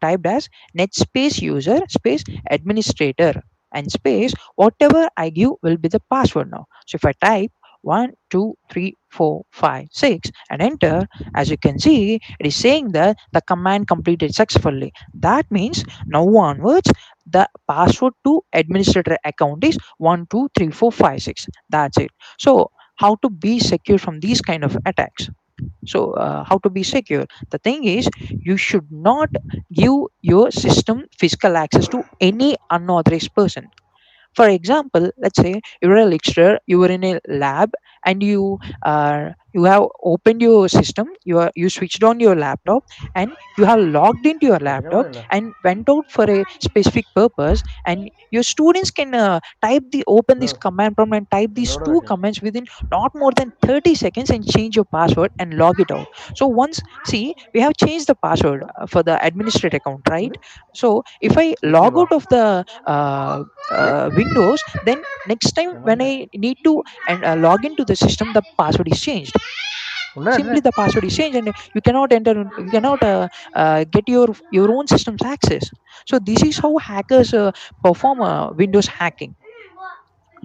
typed as net space user space administrator and space whatever I give will be the password now. So if I type 1 2 3 4 5 6 and enter, as you can see, it is saying that the command completed successfully. That means now onwards, the password to administrator account is 1 2 3 4 5 6. That's it. So how to be secure from these kind of attacks? So how to be secure? The thing is, you should not give your system physical access to any unauthorized person. For example, let's say you're a lecturer, you were in a lab, and you have opened your system, you switched on your laptop, and you have logged into your laptop and went out for a specific purpose, and your students can open this command prompt and type these two commands within not more than 30 seconds and change your password and log it out. So once, see, we have changed the password for the administrator account, right? So if I log out of the Windows, then next time when I need to and log into the system, the password is changed. Simply the password is changed, and you cannot enter, you cannot get your own system's access. So this is how hackers perform Windows hacking.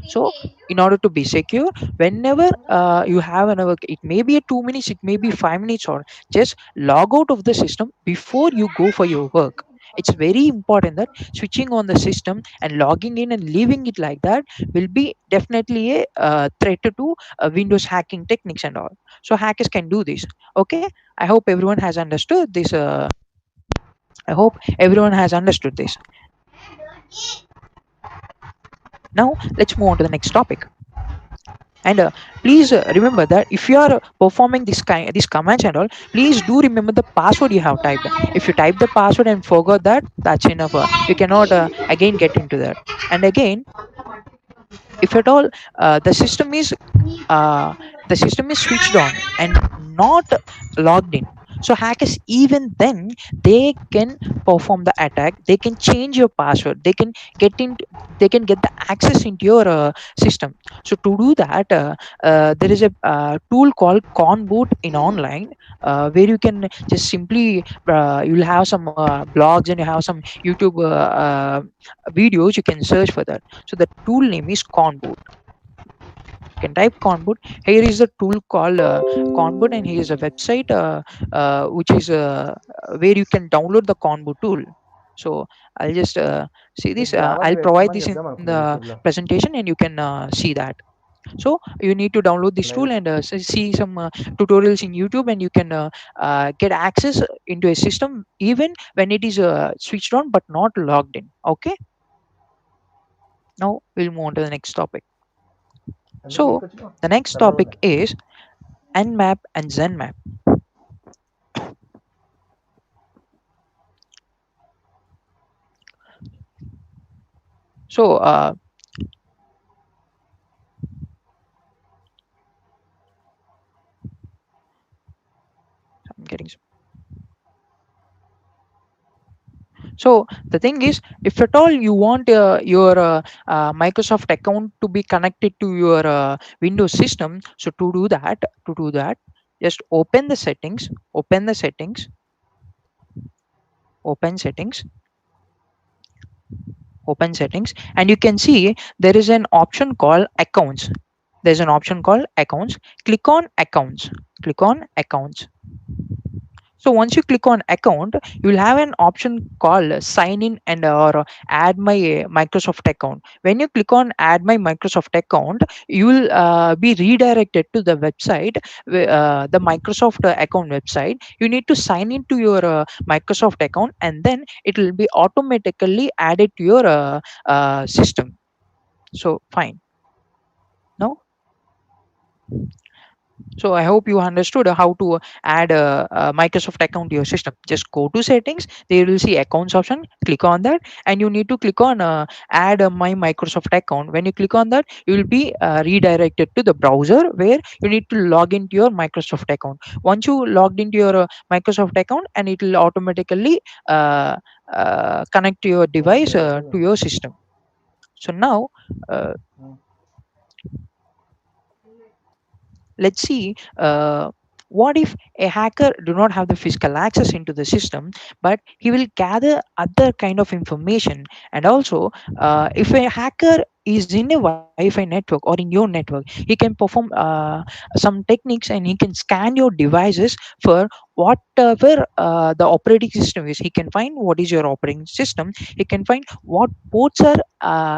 So in order to be secure, whenever you have another, it may be a 2 minutes, it may be 5 minutes, or just log out of the system before you go for your work. It's very important that switching on the system and logging in and leaving it like that will be definitely a threat to Windows hacking techniques and all. So hackers can do this. Okay, I hope everyone has understood this. I hope everyone has understood this. Now let's move on to the next topic. And please remember that if you are performing these commands and all, please do remember the password you have typed. If you type the password and forgot that, that's enough. You cannot again get into that. And again, if at all the uh, system is switched on and not logged in, so hackers, even then, they can perform the attack, they can change your password, they can get the access into your system. So to do that, there is a tool called Conboot in online, where you can just simply you'll have some blogs and you have some YouTube videos, you can search for that. So the tool name is Conboot. You can type Conboot. Here is a tool called Conboot, and here is a website which is where you can download the Conboot tool. So I'll just see this. I'll provide this in the presentation, and you can see that. So you need to download this tool and see some tutorials in YouTube, and you can get access into a system even when it is switched on but not logged in. Okay. Now we'll move on to the next topic. So the next topic is Nmap and Zenmap. So I'm getting so the thing is, if at all you want your Microsoft account to be connected to your Windows system, so to do that, just open the settings, open settings, open settings, and you can see there is an option called accounts. There's an option called accounts. Click on accounts. Click on accounts. So once you click on account, you will have an option called sign in and or add my Microsoft account. When you click on add my Microsoft account, you will be redirected to the website, the Microsoft account website. You need to sign into your Microsoft account, and then it will be automatically added to your system. So fine. Now, so I hope you understood how to add a Microsoft account to your system. Just go to settings. There you will see accounts option. Click on that, and you need to click on add my Microsoft account. When you click on that, you will be redirected to the browser where you need to log into your Microsoft account. Once you logged into your Microsoft account, and it will automatically connect to your device to your system. So now let's see. What if a hacker do not have the physical access into the system, but he will gather other kind of information? And also, if a hacker is in a Wi-Fi network or in your network, he can perform some techniques, and he can scan your devices for whatever the operating system is. He can find what is your operating system. He can find what ports are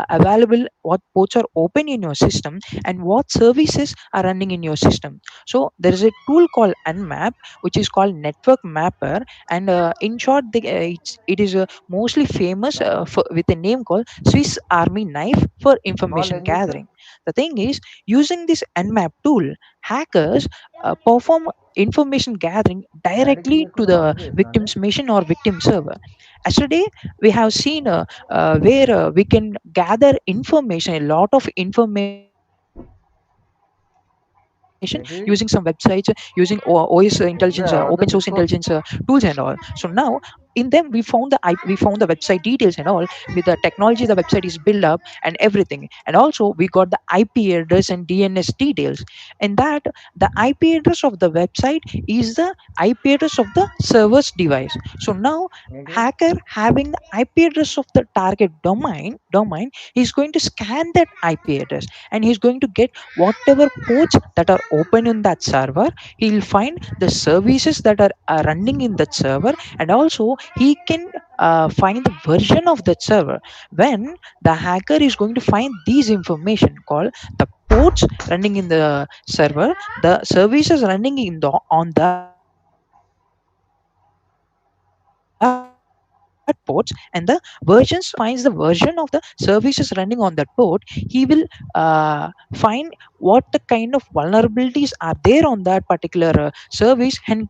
available, what ports are open in your system, and what services are running in your system. So there is a tool called Nmap, which is called Network Mapper, and in short, it is mostly famous with a name called Swiss Army knife for small information language, sir. gathering. The thing is, using this Nmap tool, hackers perform information gathering డాడీకి directly to ఇవ్వకుండా the water చేస్తున్నాను. victim's machine or victim server. Yesterday, we have seen where we can gather information, a lot of information using some websites, using OS ఏంటి intelligence, open source intelligence ఏంటిదే అబద్ధం tools and చెప్పుకో. all. So now in them we found we found the website details and all. With the technology the website is built up and everything, and also we got the IP address and DNS details. And that the IP address of the website is the IP address of the server's device. So now ఏంటి hacker having the IP address of the target domain, he's going to scan that IP address, and he's going to get whatever ports that are open in that server. He'll find the services that are running in that server, and also he can find the version of that server. When the hacker is going to find these information called the ports running in the server, the services running in the on that ports, and the versions of the services running on that port, he will finds the version of the services running on that port. He will find what the kind of vulnerabilities are there on that particular service, and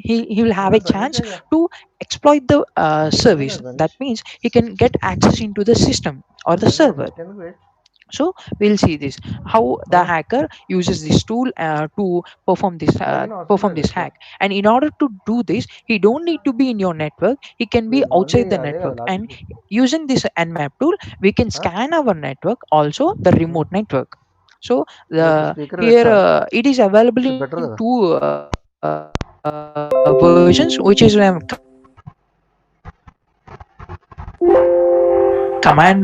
he will have a చెప్పండి sir chance ఈజీగా to exploit the చెప్పండి service. Sir That Ganesh. means he can get access into the system or the ఎందుకు server. Net ఎందుకు wait So we'll see this, how the hacker uses this tool to login అవసరం perform లేదు this ఎక్కువ. hack. And in order to do this, he don't need to be in your network. He can be only outside the అదే కదా network, and logic. using this Nmap tool, we can scan our network, also the remote network. So లేకపోతే the speaker here పెట్టా it is available ఇది in better two కదా. versions, which is command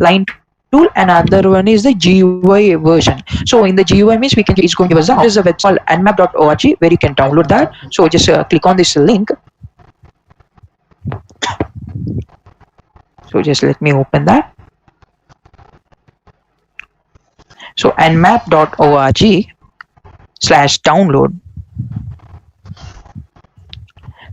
line tool, and another one is the command line tool, and another one is the GUI version. So in the GUI means we can it's going to give us the option. There is a website called nmap.org where you can download that. So just click on this link. So just let me open that. So nmap.org/download.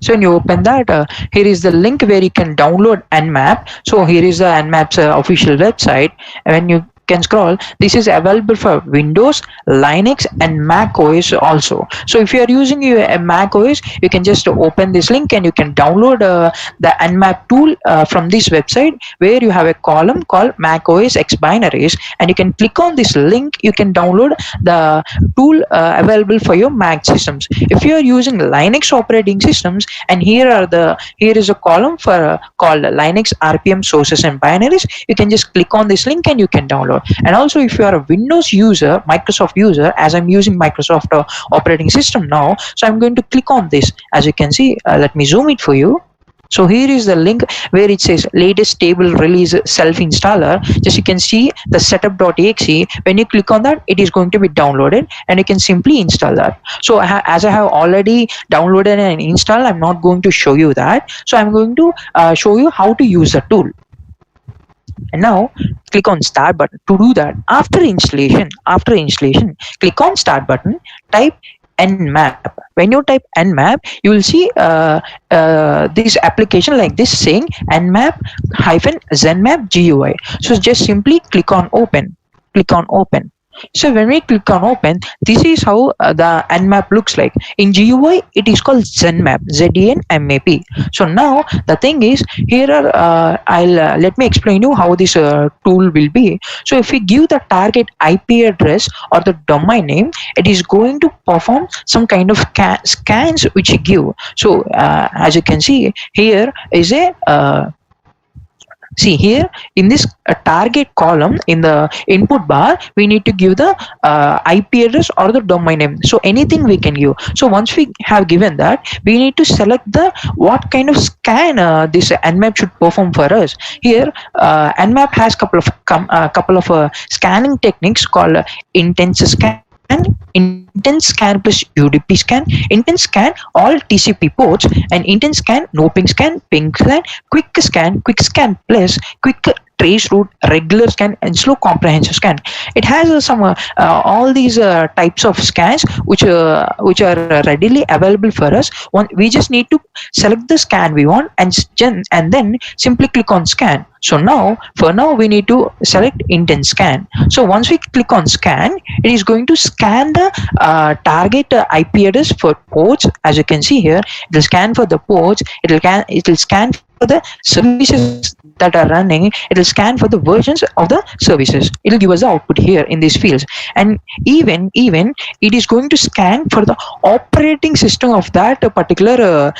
So when you open that, here is the link where you can download Nmap. So here is the Nmap's official website. And when you can scroll, this is available for Windows, Linux, and Mac OS also. So if you are using a Mac OS, you can just open this link and you can download the Nmap tool from this website, where you have a column called Mac OS X binaries, and you can click on this link. You can download the tool available for your Mac systems. If you are using Linux operating systems, and here is a column for called Linux RPM sources and binaries, you can just click on this link and you can download. And also, if you are a Windows user, Microsoft user, as I'm using Microsoft operating system now, so I'm going to click on this. As you can see, let me zoom it for you. So here is the link where it says latest stable release self installer. Just you can see the setup.exe. When you click on that, it is going to be downloaded, and you can simply install that. So as I have already downloaded and installed, I'm not going to show you that. So I'm going to show you how to use the tool. And now click on start button. To do that, after installation, click on start button, type nmap. When you type nmap, you will see this application like this saying nmap hyphen zenmap GUI. So just simply click on open. So when we click on open, this is how the nmap looks like. In GUI, it is called zenmap, ZENMAP. So now the thing is, here are I'll let me explain you how this tool will be. So if we give the target IP address or the domain name, it is going to perform some kind of scans which you give. So as you can see, here is a See here in this target column in the input bar, we need to give the IP address or the domain name. So anything we can give. So once we have given that, we need to select the what kind of scan this Nmap should perform for us. Here, Nmap has couple of scanning techniques called intense scan, intense scan plus UDP scan, intense scan all TCP ports, and intense scan no ping scan, ping scan, quick scan plus quick trace route, regular scan, and slow comprehensive scan. It has some all these types of scans which are readily available for us. We just need to select the scan we want and then simply click on scan. So now for now we need to select intense scan. So once we click on scan, it is going to scan the target IP address for ports. As you can see here, it will scan for the ports. It will scan for the services that are running. It will scan for the versions of the services. It will give us the output here in these fields, and even it is going to scan for the operating system of that particular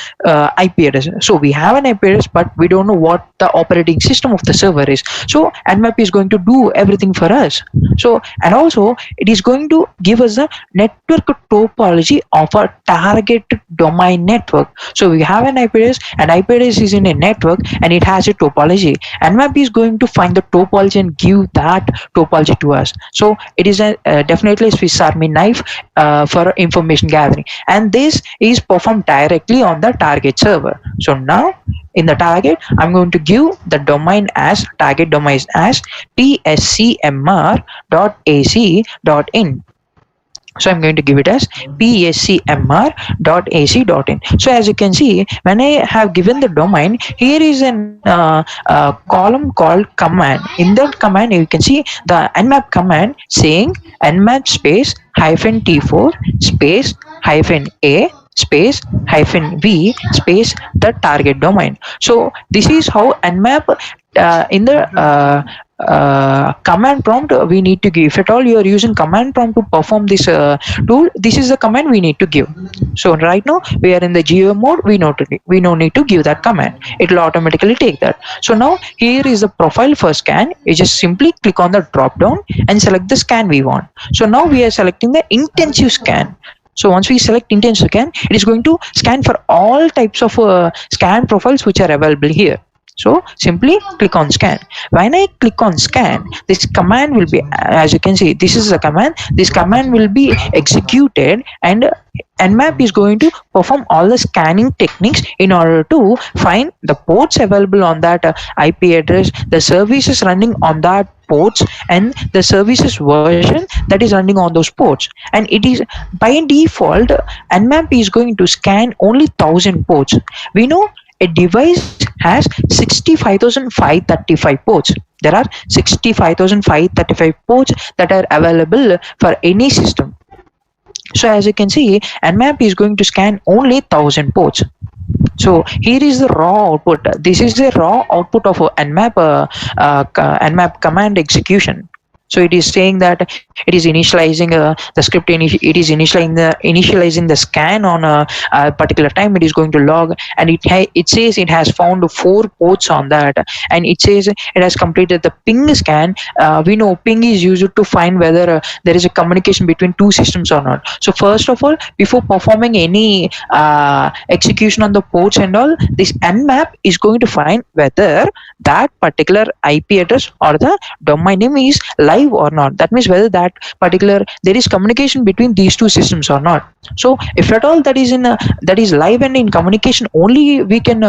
IP address. So we have an IP address, but we don't know what the operating system of the server is. So Nmap is going to do everything for us. So and also it is going to give us the network topology of a target domain network. So we have an IP address, and IP address is in a network, and it has a topology. Nmap is going to find the topology and give that topology to us. So it is definitely a Swiss Army knife for information gathering, and this is performed directly on the target server. So now in the target, I'm going to give the domain as target domain as pscmr.ac.in. So I'm going to give it as pscmr.ac.in. So as you can see, when I have given the domain, here is an column called command. In that command, you can see the nmap command saying nmap space -t4 space -a space -v space the target domain. So this is how nmap in the command prompt we need to give. If at all you are using command prompt to perform this tool, this is the command we need to give. So right now we are in the GUI mode. We no need to give that command. It will automatically take that. So now here is the profile for scan. You just simply click on the drop down and select the scan we want. So now we are selecting the intensive scan. So once we select intensive scan, it is going to scan for all types of scan profiles which are available here. So simply click on scan. When I click on scan, this command will be, as you can see, this is the command. This command will be executed, and Nmap is going to perform all the scanning techniques in order to find the ports available on that IP address, the services running on that ports, and the services version that is running on those ports. And it is by default, Nmap is going to scan only 1000 ports. We know a device has 65,535 ports. There are 65,535 ports that are available for any system. So as you can see, Nmap is going to scan only 1000 ports. So here is the raw output. This is the raw output of Nmap Nmap command execution. So it is saying that it is initializing the script. It is initializing the scan on a particular time. It is going to log, and it says it has found 4 ports on that, and it says it has completed the ping scan. We know ping is used to find whether there is a communication between 2 systems or not. So first of all, before performing any execution on the ports and all, this Nmap is going to find whether that particular IP address or the domain name is live or not. That means whether that particular there is communication between these 2 systems or not. So if at all that is live and in communication, only we can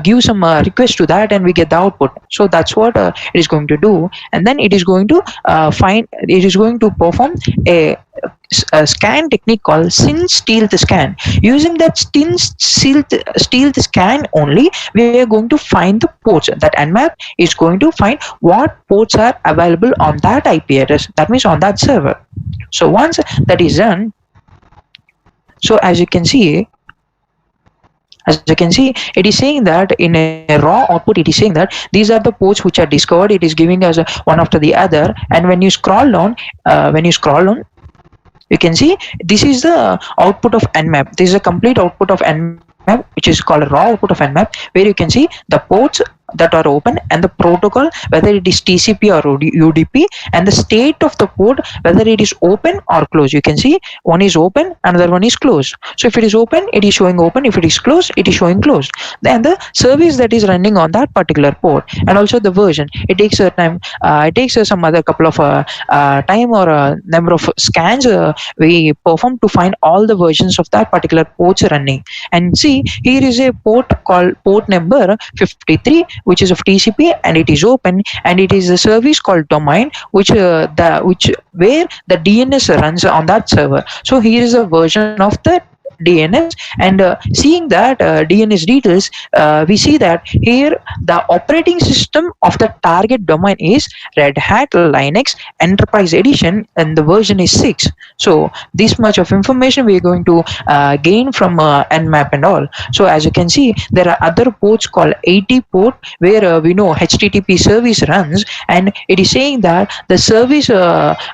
give some request to that and we get the output. So that's what it is going to do, and then it is going to perform a scan technique called SYN stealth scan. Using that SYN stealth scan only, we are going to find the ports. That Nmap is going to find what ports are available on that IP address. That means on that server. So once that is done, so as you can see, it is saying that in a raw output, it is saying that these are the ports which are discovered. It is giving us one after the other, and when you scroll down, you can see this is the output of Nmap. This is a complete output of Nmap, which is called raw output of Nmap, where you can see the ports that are open, and the protocol, whether it is TCP or UDP, and the state of the port, whether it is open or closed. You can see one is open, another one is closed. So if it is open, it is showing open. If it is closed, it is showing closed. Then the service that is running on that particular port, and also the version. It takes a time. It takes some other couple of time or number of scans we perform to find all the versions of that particular ports running. And see, here is a port called port number 53, which is of TCP, and it is open, and it is a service called domain, which where the DNS runs on that server. So here is a version of the DNS, and seeing that DNS details, we see that here the operating system of the target domain is Red Hat Linux Enterprise Edition, and the version is 6. So this much of information we are going to gain from Nmap and all. So as you can see, there are other ports called 80 port, where we know HTTP service runs, and it is saying that the service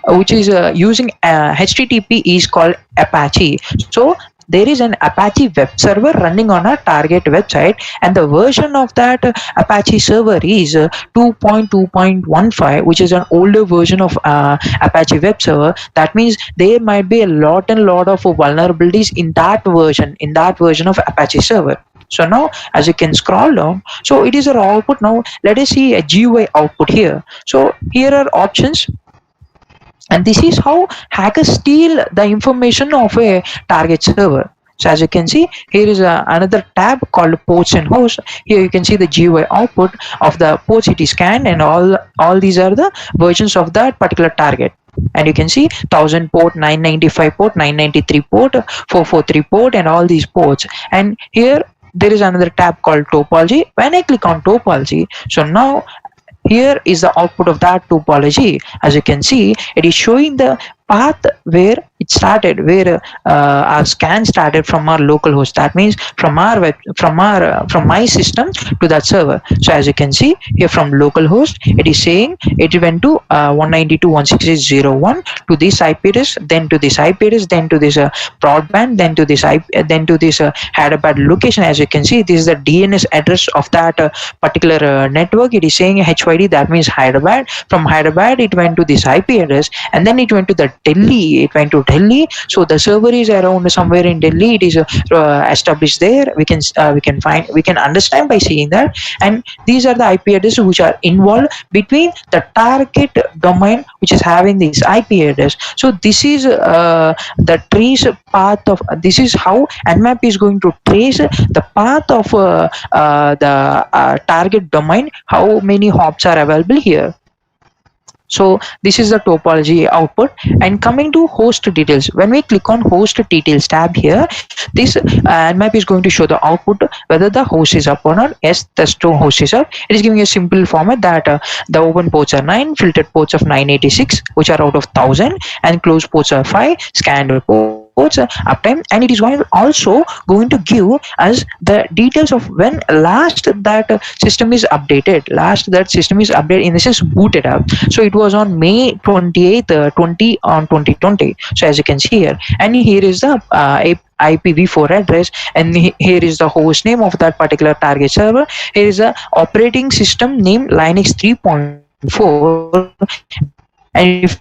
which is using HTTP is called Apache. So there is an Apache web server running on a target website, and the version of that Apache server is 2.2.15, which is an older version of Apache web server. That means there might be a lot of vulnerabilities in that version of Apache server. So now as you can scroll down, so it is our output. Now let us see a GUI output here. So here are options, and this is how hackers steal the information of a target server. So as you can see, here is another tab called ports and hosts. Here you can see the GUI output of the ports it is scanned, and all these are the versions of that particular target. And you can see 1000 port, 995 port, 993 port, 443 port, and all these ports. And here there is another tab called topology. When I click on topology, so now here is the output of that topology. As you can see, it is showing the path where it started, where our scan started from our local host. That means from from my system to that server. So as you can see here, from local host, it is saying it went to 192.168.0.1 to this IP address, then to this IP address, then to this broadband, then to this then to this Hyderabad location. As you can see, this is the DNS address of that particular network. It is saying HYD, that means Hyderabad. From Hyderabad, it went to this IP address, and then it went to the Delhi. It went to Delhi. So the server is around somewhere in Delhi. It is established there. We can understand by seeing that. And these are the IP addresses which are involved between the target domain which is having this IP address. So this is the trace path of this is how Nmap is going to trace the path of the target domain. How many hops are available here? So this is the topology output. And coming to host details, when we click on host details tab here, this Nmap is going to show the output whether the host is up or not. Yes, the store host is up. It is giving a simple format that the open ports are 9, filtered ports of 986, which are out of 1000, and closed ports are 5, scanned ports uptime. And it is also going to give us the details of when last that system is updated. In this is booted up. So it was on May 28th 2020. So as you can see here, and here is the IPv4 address, and here is the host name of that particular target server. Here is the operating system name, Linux 3.4, and if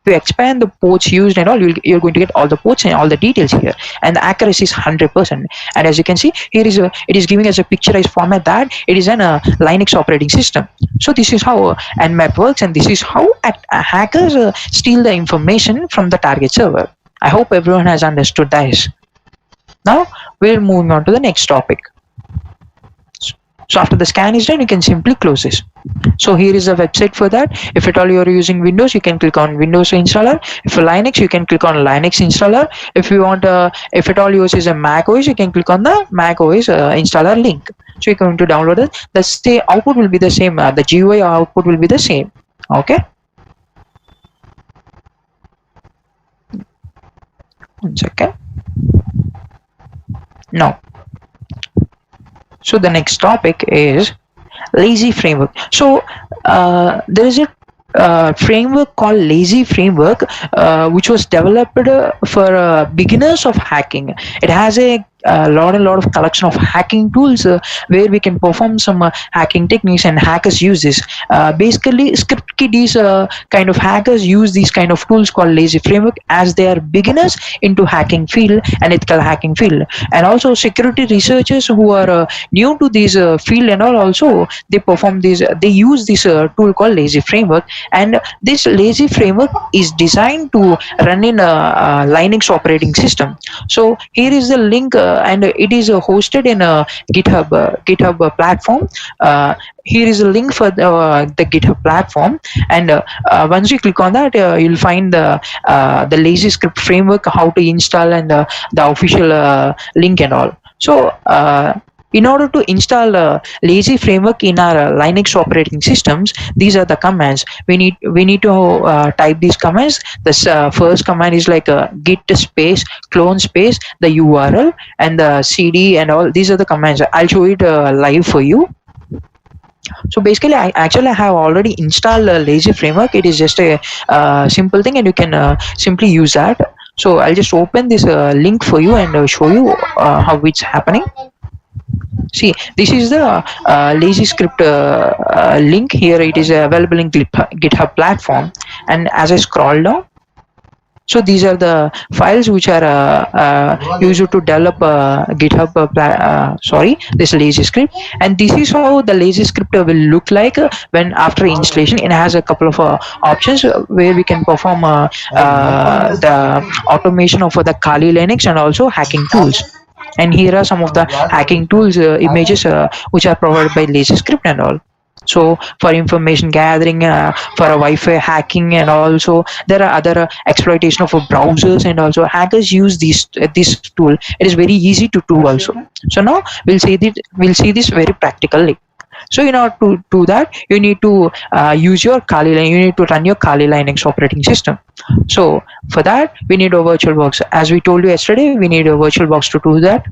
you expand the ports used and all, you're going to get all the ports and all the details here, and the accuracy is 100%. And as you can see, here is it is giving us a picturized format that it is an Linux operating system. So this is how Nmap works, and this is how hackers steal the information from the target server. I hope everyone has understood this. Now we're moving on to the next topic. So after the scan is done, you can simply close this. So here is the website for that. If at all you are using Windows, you can click on Windows installer. If for Linux, you can click on Linux installer. If you want, if at all yours is a Mac OS, you can click on the Mac OS installer link. So you're going to download it. The output will be the same. The GUI output will be the same. Okay. One second. Now. So the next topic is Lazy framework. So there is a framework called Lazy framework, which was developed for beginners of hacking. It has a a lot of collection of hacking tools where we can perform some hacking techniques, and hackers use this. Basically, script kiddies kind of hackers use these kind of tools called lazy framework as they are beginners into hacking field and ethical hacking field. And also security researchers who are new to this field and all, also they perform this, they use this tool called lazy framework. And this lazy framework is designed to run in a Linux operating system. So here is the link, and it is hosted in a GitHub platform. Here is a link for the GitHub platform, and once you click on that, you'll find the lazy script framework, how to install, and the official link and all. So in order to install lazy framework in our Linux operating systems, these are the commands we need to type these commands. This first command is like git space clone space the URL and the cd and all. These are the commands. I'll show it live for you. So basically, I actually have already installed a lazy framework. It is just a simple thing, and you can simply use that. So I'll just open this link for you and show you how it's happening. See, this is the lazy script link. Here it is available in GitHub platform, and as I scroll down, so these are the files which are used to develop GitHub this lazy script. And this is how the lazy script will look like when after installation. It has a couple of options where we can perform the automation of the Kali Linux and also hacking tools. And here are some of the hacking tools images which are provided by lazy script and all. So for information gathering, for a Wi-Fi hacking, and also there are other exploitation of browsers, and also hackers use this tool. It is very easy to do also. So now we'll see this very practically. So in order to do that, you need to use your Kali Linux. You need to run your Kali Linux operating system. So for that, we need a VirtualBox. As we told you yesterday, we need a VirtualBox to do that.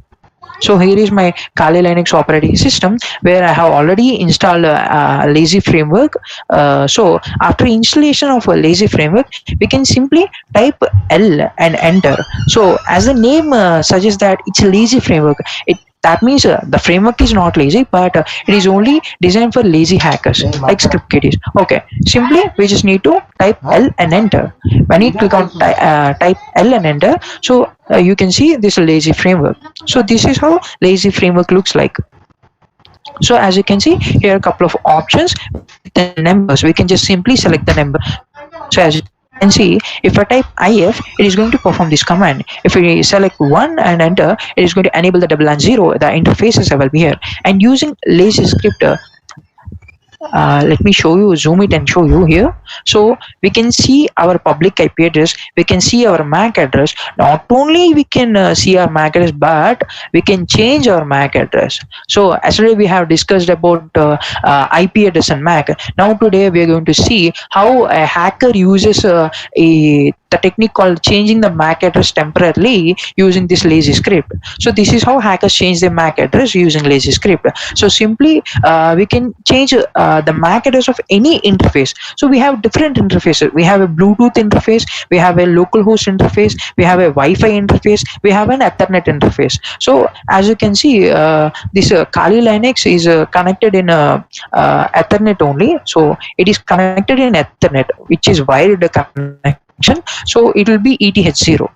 So here is my Kali Linux operating system where I have already installed a lazy framework. So after installation of a lazy framework, we can simply type L and enter. So as the name suggests that it's a lazy framework, that means the framework is not lazy, but it is only designed for lazy hackers like script kiddies. Okay, simply we just need to type L and enter. When you click on type L and enter, so you can see this lazy framework. So this is how lazy framework looks like. So as you can see here, a couple of options with the numbers. We can just simply select the number. So as you can see, if I type if, it is going to perform this command. If we select 1 and enter, it is going to enable the double and zero. The interfaces will be here. And using lazy script, let me show you, zoom it and show you here. So we can see our public IP address, we can see our MAC address. Not only we can see our MAC address, but we can change our MAC address. So yesterday we have discussed about IP address and MAC. Now today we are going to see how a hacker uses the technique called changing the MAC address temporarily using this lazy script. So this is how hackers change their MAC address using lazy script. So simply we can change the MAC address of any interface. So we have different interfaces. We have a Bluetooth interface, we have a localhost interface, we have a Wi-Fi interface, we have an Ethernet interface. So as you can see, this Kali Linux is connected in Ethernet only. So it is connected in Ethernet, which is wired connection. So it will be ETH0.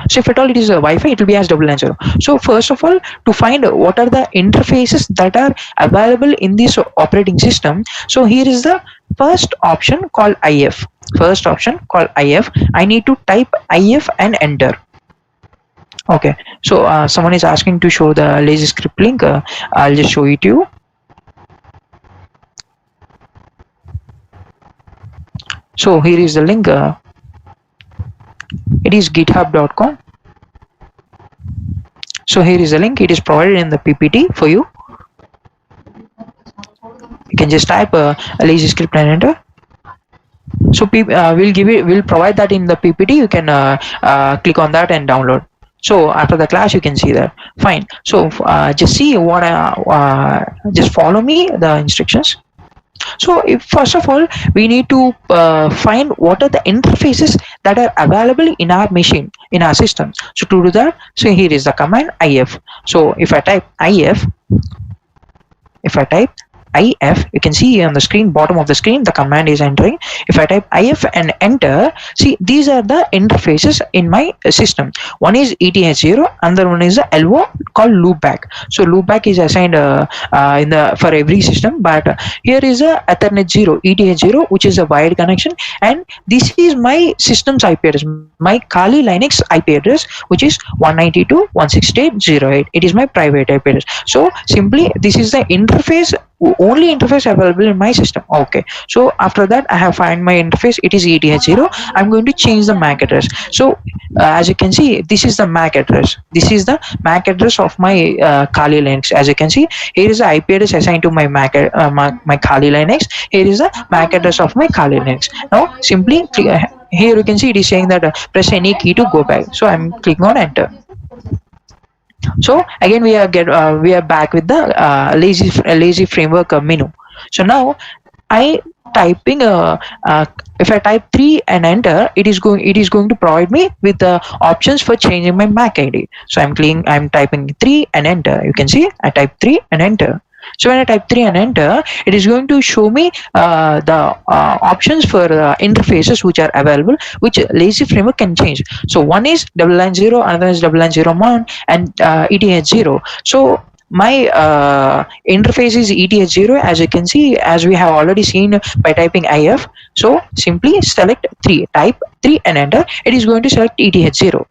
So if at all it is a Wi-Fi, it will be as double and zero. So first of all, to find what are the interfaces that are available in this operating system, so here is the first option called IF. First option called IF. I need to type IF and enter. Okay, so someone is asking to show the lazy script link. I'll just show it to you. So here is the link. It is github.com. So here is the link. It is provided in the PPT for you. You can just type a lazy script and enter. So we'll provide that in the PPT. You can click on that and download. So after the class you can see that. Fine. So just see what just follow me the instructions. So first of all, we need to find what are the interfaces that are available in our machine, in our system. So to do that, so here is the command if. So if I type if, you can see on the screen, bottom of the screen, the command is entering. If I type if and enter, see, these are the interfaces in my system. One is ETH0, another one is the LO called loopback. So loopback is assigned in the for every system, but here is a Ethernet 0, ETH0, which is a wired connection, and this is my system's IP address, my Kali Linux IP address, which is 192.168.0.8. It is my private IP address. So simply, this is the interface, only interface available in my system. Okay, so after that, I have find my interface. It is ETH0. I'm going to change the MAC address. So as you can see, this is the MAC address. This is the MAC address of my Kali Linux. As you can see, here is the IP address assigned to my my Kali Linux. Here is the MAC address of my Kali Linux. Now simply here you can see it is saying that press any key to go back. So I'm clicking on enter. So again we are back with the lazy framework menu. So now I typing if I type 3 and enter, it is going to provide me with the options for changing my MAC ID. So I'm typing 3 and enter. You can see I type 3 and enter. So when I type 3 and enter, it is going to show me the options for interfaces which are available, which lazy framework can change. So one is line 0, another is line 01, and ETH0. So my interface is ETH0, as you can see, as we have already seen by typing if. So simply select 3, type 3 and enter. It is going to select ETH0.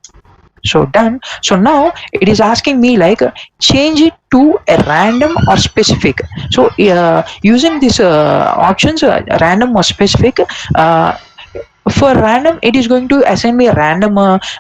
So done. So now it is asking me like change it to a random or specific. So using this options, random or specific, for random, it is going to assign me a random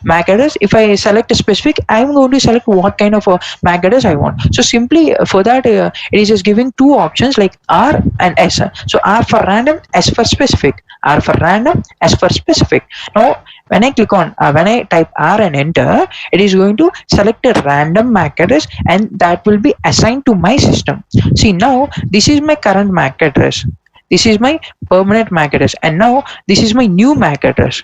MAC address. If I select a specific, I'm going to select what kind of MAC address I want. So simply for that, it is just giving two options like R and S. So R for random, S for specific. R for random, S for specific. Now when I click on when I type R and enter, it is going to select a random MAC address, and that will be assigned to my system. See, now this is my current MAC address. This is my permanent MAC address, and now this is my new MAC address.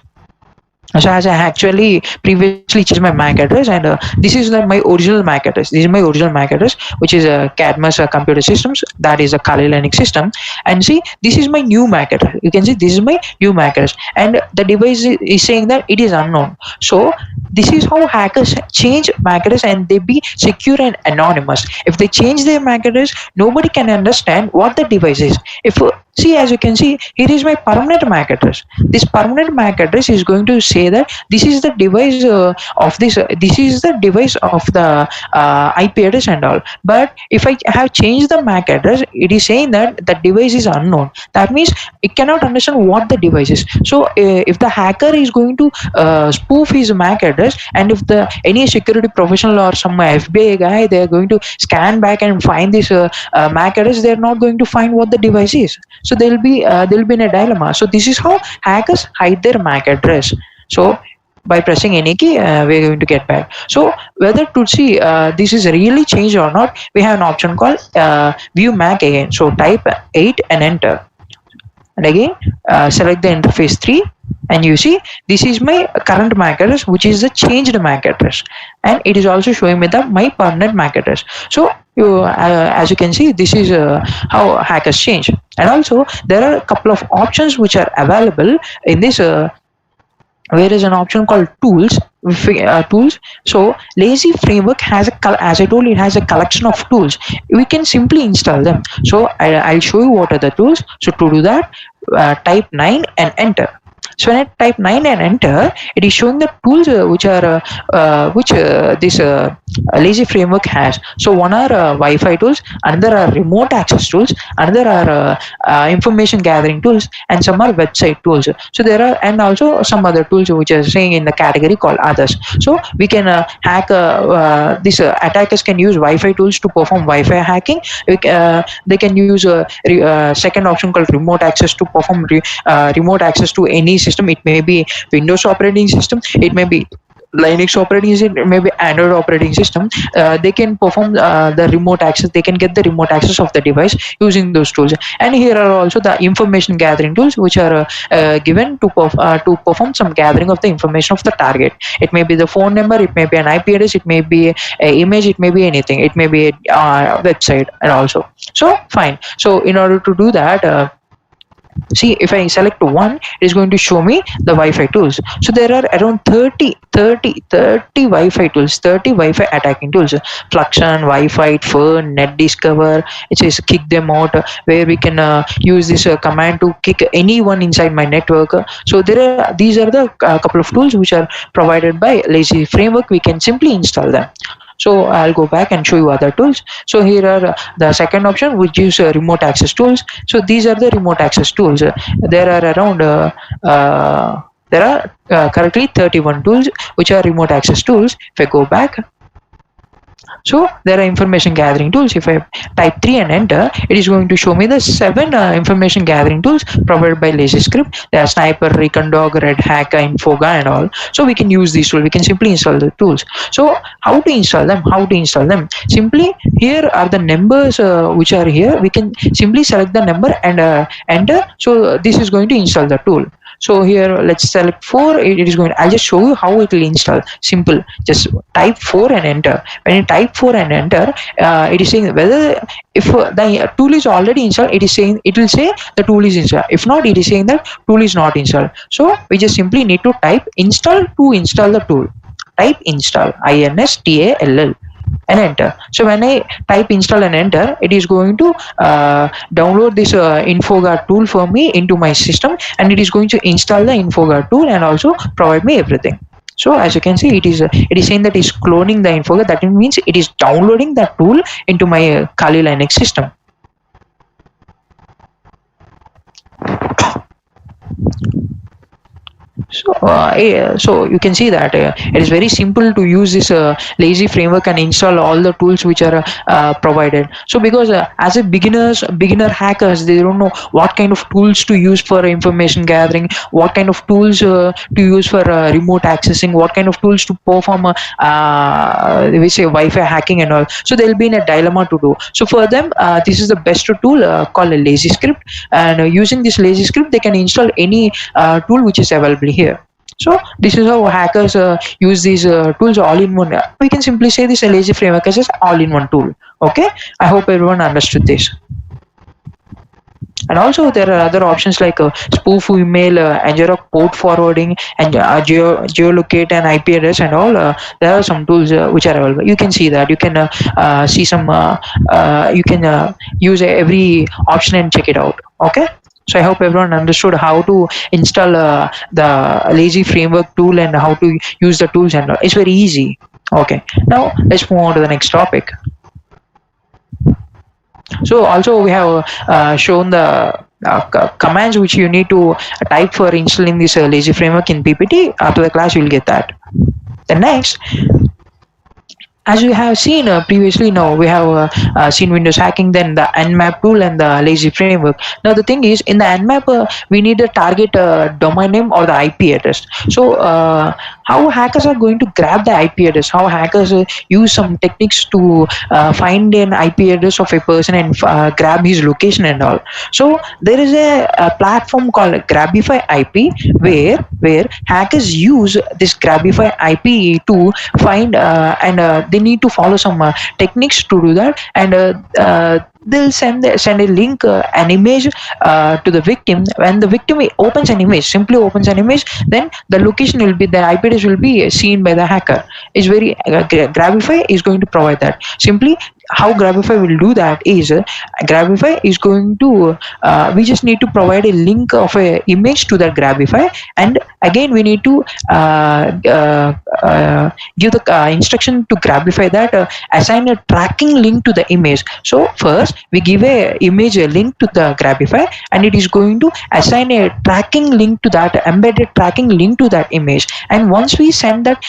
So as I actually previously changed my MAC address, and this is my original MAC address. This is my original MAC address, which is Cadmus Computer Systems. That is a Kali Linux system. And see, this is my new MAC address. You can see this is my new MAC address, and the device is saying that it is unknown. So this is how hackers change MAC address, and they be secure and anonymous. If they change their MAC address, nobody can understand what the device is. If see, as you can see, here is my permanent MAC address. This permanent MAC address is going to say that this is the device of this. This is the device of the IP address and all. But if I have changed the MAC address, it is saying that the device is unknown. That means it cannot understand what the device is. So if the hacker is going to spoof his MAC address, and if the any security professional or some FBI guy, they are going to scan back and find this MAC address, they are not going to find what the device is. So they'll be in a dilemma. So this is how hackers hide their MAC address. So by pressing any key, we're going to get back. So whether to see this is really changed or not, we have an option called view MAC again. So type 8 and enter, and again select the interface 3, and you see this is my current MAC address, which is the changed MAC address, and it is also showing me the my permanent MAC address. So as you can see, this is how hackers change. And also there are a couple of options which are available in this where is an option called tools. So lazy framework has as I told, it has a collection of tools. We can simply install them. So I'll show you what are the tools. So to do that, type 9 and enter. So when I type 9 and enter, it is showing the tools which are this lazy framework has. So one are Wi-Fi tools, another are remote access tools, another are information gathering tools, and some are website tools. So there are, and also some other tools which are saying in the category called others. So we can hack these attackers can use Wi-Fi tools to perform Wi-Fi hacking. They can use second option called remote access to perform remote access to any system. It may be Windows operating system, it may be Linux operating system, maybe Android operating system, they can perform the remote access. They can get the remote access of the device using those tools. And here are also the information gathering tools, which are given to perform some gathering of the information of the target. It may be the phone number, it may be an IP address, it may be a image, it may be anything, it may be a website, and also. So fine. So in order to do that, see, if I select one, it is going to show me the Wi-Fi tools. So there are around 30 Wi-Fi tools, 30 Wi-Fi attacking tools. Fluxion, Wi-Fi, Fern, Net Discover. It says kick them out, where we can use this command to kick anyone inside my network. So these are the couple of tools which are provided by Lazy Framework. We can simply install them. So I'll go back and show you other tools. So here are the second option, which is remote access tools. So these are the remote access tools. There are around there are currently 31 tools which are remote access tools. If I go back, so there are information gathering tools. If I type 3 and enter, it is going to show me the 7 information gathering tools provided by Lazy Script. They are Sniper, Recon Dog, Red Hacker, Infoga, and all. So we can use these tools. We can simply install the tools. So how to install them? How to install them? Simply, here are the numbers which are here. We can simply select the number and enter. So this is going to install the tool. So here, let's select 4. It is going. I'll just show you how it will install. Simple. Just type 4 and enter. When you type 4 and enter, it is saying whether if the tool is already installed. It is saying, it will say the tool is installed. If not, it is saying that tool is not installed. So we just simply need to type install to install the tool. Type install, install, and enter. So when I type install and enter, it is going to download this Infoguard tool for me into my system, and it is going to install the Infoguard tool and also provide me everything. So as you can see, it is saying that it's cloning the Infoguard. That means it is downloading that tool into my Kali Linux system. So you can see that it is very simple to use this Lazy Framework and install all the tools which are provided. So because as a beginner hackers, they don't know what kind of tools to use for information gathering, what kind of tools to use for remote accessing, what kind of tools to perform we say Wi-Fi hacking and all. So they'll be in a dilemma to do. So for them, this is the best tool called a Lazy Script, and using this Lazy Script, they can install any tool which is available here. So this is how hackers use these tools all in one. We can simply say this Lazy Framework as an all-in-one tool. Okay, I hope everyone understood this. And also there are other options like spoof email, Nginx port forwarding, and geolocate and IP address and all. There are some tools which are available. You can see that. You can see some. You can use every option and check it out. Okay. So I hope everyone understood how to install the Lazy Framework tool and how to use the tools, and it's very easy. Okay, now let's move on to the next topic. So also we have shown the commands which you need to type for installing this Lazy Framework in PPT. After the class, you will get that. The next, as we have seen previously, now we have seen Windows hacking, then the Nmap tool and the Lazy Framework. Now the thing is, in the Nmap, we need a target domain name or the IP address. So how hackers are going to grab the IP address, how hackers use some techniques to find an IP address of a person and grab his location and all. So there is a platform called Grabify IP, where hackers use this Grabify IP to find and they need to follow some techniques to do that, and they'll send a link, an image to the victim. When the victim opens an image, simply opens an image, then the location will be, the IP address will be seen by the hacker. It's very Grabify is going to provide that. Simply how Grabify will do that is Grabify is going to we just need to provide a link of a image to that Grabify, and again we need to give the instruction to Grabify that assign a tracking link to the image. So first we give a image a link to the Grabify, and it is going to assign a tracking link to that, embedded tracking link to that image. And once we send that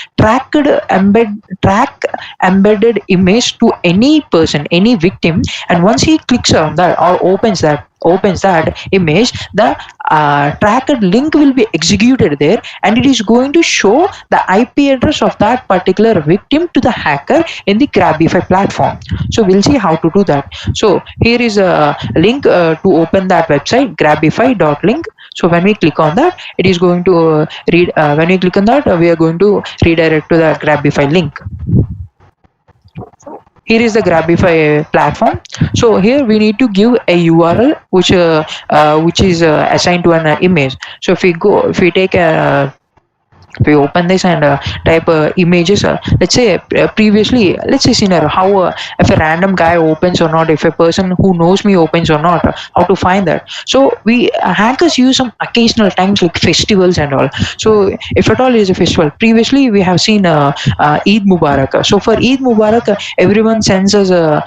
embedded image to any person, any victim, and once he clicks on that or opens that image, the tracked link will be executed there, and it is going to show the IP address of that particular victim to the hacker in the Grabify platform. So we'll see how to do that. So here is a link to open that website, grabify.link. So when we click on that, it is going to read. When we click on that, we are going to redirect to the Grabify link. Here is the Grabify platform. So here we need to give a URL which is assigned to an image. So if we take a if we open this and type images, let's say previously, let's say scenario how if a random guy opens or not, if a person who knows me opens or not, how to find that. So we hackers use some occasional times like festivals and all. So if at all is a festival, previously we have seen Eid Mubarak. So for Eid Mubarak, everyone sends us the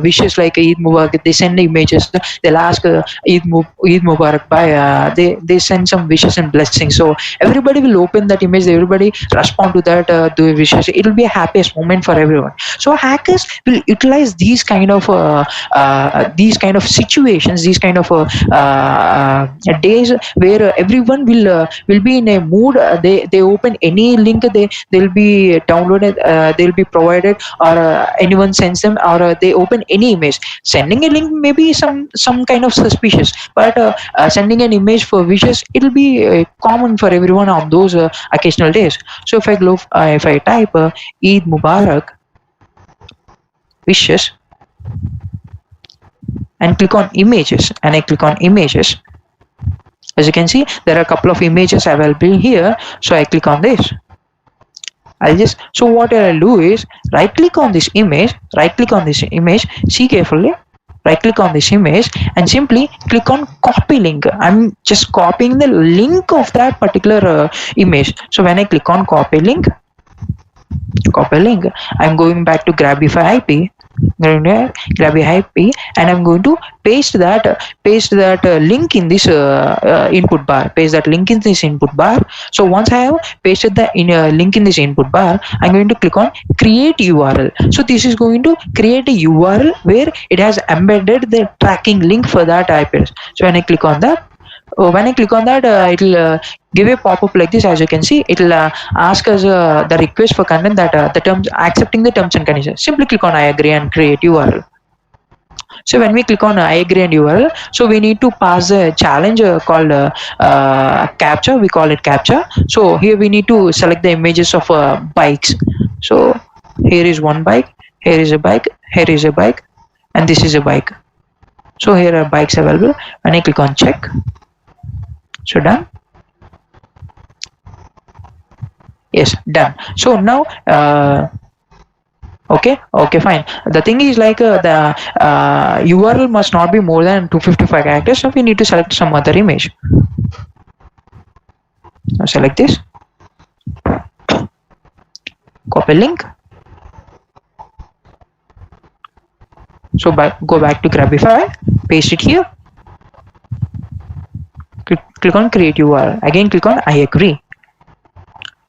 wishes like Eid Mubarak. They send the images, they'll ask Eid Mubarak by they send some wishes and blessings. So everybody will open that image, everybody respond to that the wishes. It will be a happiest moment for everyone. So hackers will utilize these kind of situations, these kind of days where everyone will be in a mood. They open any link, they'll be downloaded, they'll be provided, or anyone sends them, or they open any image. Sending a link may be some kind of suspicious, but sending an image for wishes, it'll be common for everyone on those occasional days. So if I type Eid Mubarak wishes and click on images, and I click on images, as you can see there are a couple of images available here. So I click on this. So what I'll do is right click on this image, see carefully, right click on this image and simply click on copy link. I'm just copying the link of that particular image. So when I click on copy link, I'm going back to Grabify IP, and I'm going to paste that link in this input bar. So once I have pasted the link in this input bar, I'm going to click on create URL. So this is going to create a URL where it has embedded the tracking link for that IP address. So when I click on that, it'll give a pop-up like this. As you can see, it'll ask us the request for content, that the terms, accepting the terms and conditions. Simply click on I agree and create URL. So when we click on I agree and URL, so we need to pass a challenge called captcha. We call it captcha. So here we need to select the images of bikes. So here is one bike, here is a bike, here is a bike, and this is a bike. So here are bikes available. When I click on check, so done. Yes, done. So now okay, fine. The thing is like the URL must not be more than 255 characters. So we need to select some other image. Now select this, copy link. So go back to Grabify, paste it here, click on create URL, again click on I agree.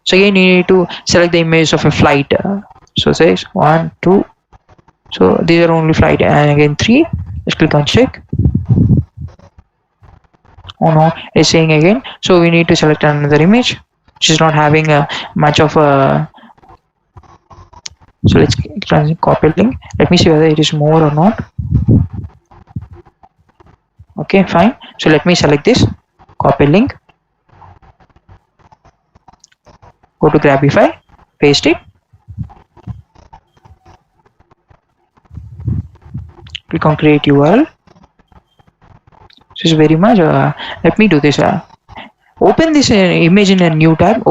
So again you need to select the image of a flight. So says 1, 2, so these are only flight, and again 3, just click on check. Oh no, it's saying again. So we need to select another image which is not having much of a. So let's copy link. Let me see whether it is more or not. Okay, fine. So let me select this, copy link, go to Grabify, paste it, click on create URL. This is very much. Let me do this. Open this image in a new tab.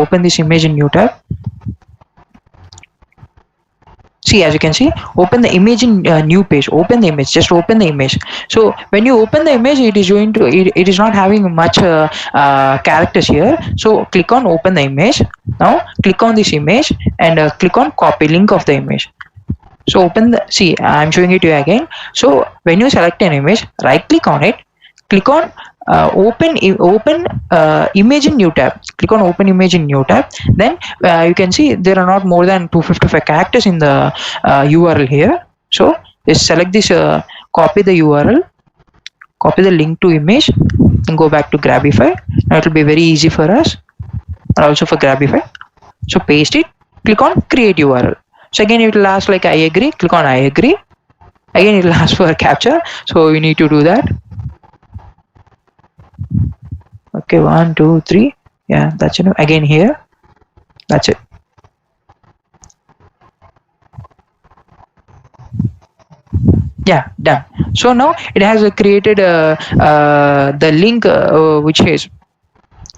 See, as you can see, open the image in new page. Open the image. Just open the image. So when you open the image, it is going to. It is not having much characters here. So click on open the image. Now click on this image and click on copy link of the image. So open the. See, I'm showing it to you again. So when you select an image, right click on it. Click on open image in new tab. Click on open image in new tab. Then you can see there are not more than 255 characters in the URL here. So just select this, copy the URL, copy the link to image and go back to Grabify. Now it will be very easy for us and also for Grabify. So paste it, click on create URL. So again it will ask like I agree, click on I agree. Again it will ask for a captcha, so you need to do that. Okay, 1 2 3, yeah, that's it. Again here, that's it. Yeah, done. So now it has created the link which is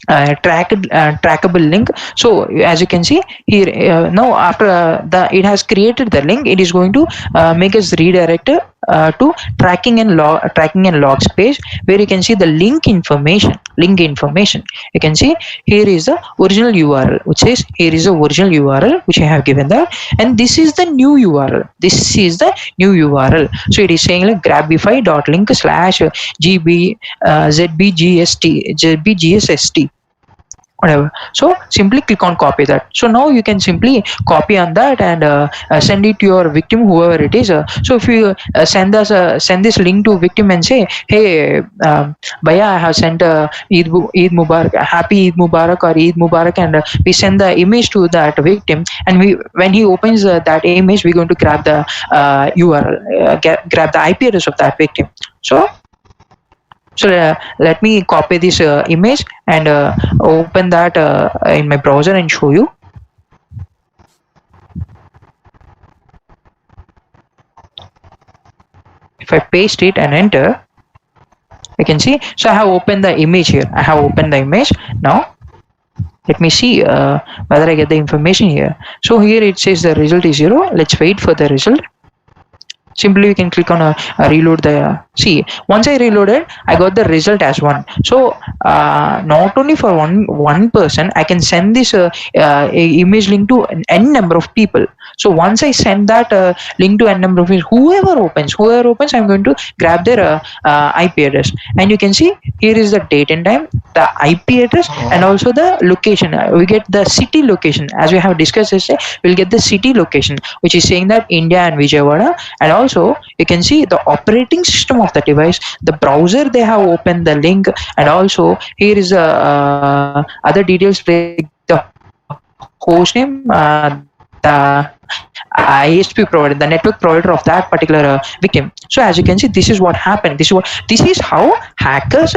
trackable link. So as you can see here, now after the it has created the link, it is going to make us redirect to tracking and logs page, where you can see the link information. You can see here is the original URL, which says here is the original URL which I have given that, and this is the new URL. So it is saying like grabify.link/gb zbgst whatever. So simply click on copy that. So now you can simply copy on that and send it to your victim, whoever it is. So if you send this link to victim and say, hey, Bhaiya, I have sent Eid Mubarak, happy Eid Mubarak or Eid Mubarak, and we send the image to that victim, and when he opens that image, we're going to grab the URL, grab the IP address of that victim. So let me copy this image and open that in my browser and show you. If I paste it and enter, you can see. So I have opened the image here. Now let me see whether I get the information here. So here it says the result is 0. Let's wait for the result. Simply we can click on reload the see. Once I reloaded, I got the result as 1. So not only for one person, I can send this image link to n number of people. So once I send that link to n number of people, whoever opens, I'm going to grab their IP address, and you can see here is the date and time, the IP address, and also the location. We get the city location, as we have discussed yesterday. We'll get the city location, which is saying that India and Vijayawada, and also you can see the operating system of the device, the browser they have opened the link, and also here is other details like the host name, the ISP provider, the network provider of that particular victim. So as you can see, this is what happened. This is how hackers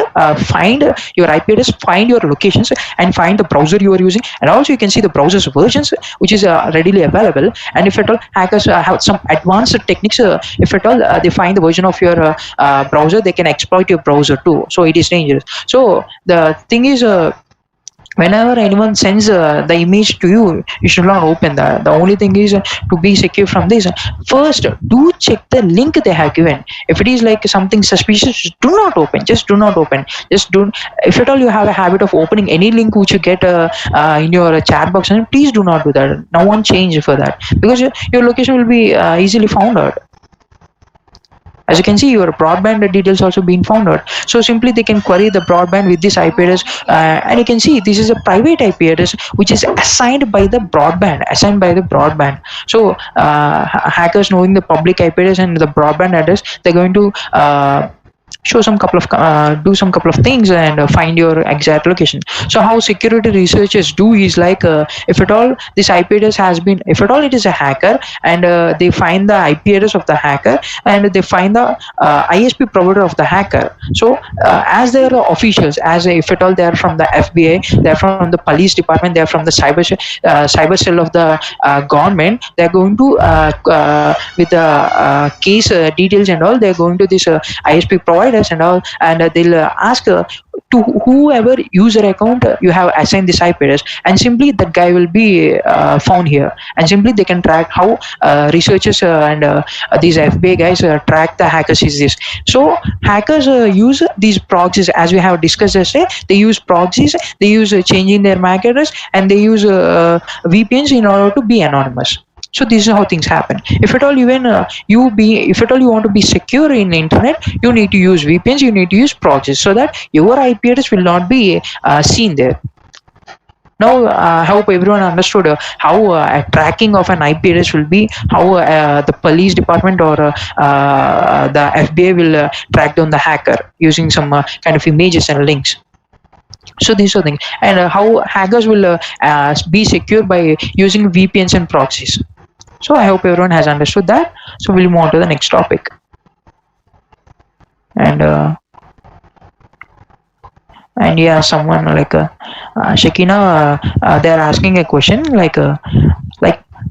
find your IP address, find your locations, and find the browser you are using. And also you can see the browser's versions, which is readily available. And if at all hackers have some advanced techniques, if at all they find the version of your browser, they can exploit your browser too. So it is dangerous. So the thing is, whenever anyone sends the image to you, you should not open that. The only thing is to be secure from this, first do check the link they have given. If it is like something suspicious, do not open. Just do not open. Just don't. If at all you have a habit of opening any link which you get in your chat box, and please do not do that. No one change for that, because your location will be easily found out. As you can see, your broadband details also being found out. So simply they can query the broadband with this IP address, and you can see this is a private IP address which is assigned by the broadband. So hackers knowing the public IP address and the broadband address, they're going to do some couple of things and find your exact location. So how security researchers do is like, if at all this IP address has been, if at all it is a hacker, and they find the IP address of the hacker, and they find the ISP provider of the hacker. So as they are officials, as if at all they are from the FBI, they are from the police department, they are from the cyber cell of the government, they are going to with the case details and all, they are going to this ISP provider and all, and they'll ask to whoever user account you have assigned this IP address, and simply that guy will be found here, and simply they can track how researchers and these FBI guys track the hackers is this. So hackers use these proxies, as we have discussed yesterday. They use proxies, they use changing their MAC address, and they use VPNs in order to be anonymous. So this is how things happen. If at all even if at all you want to be secure in the internet, you need to use VPNs, you need to use proxies, so that your IP address will not be seen there. Now I hope everyone understood how a tracking of an IP address will be, how the police department or the FBI will track down the hacker using some kind of images and links. So these are things, and how hackers will be secure by using VPNs and proxies. So I hope everyone has understood that. So we'll move on to the next topic. And yeah, someone like Shakina, they're asking a question like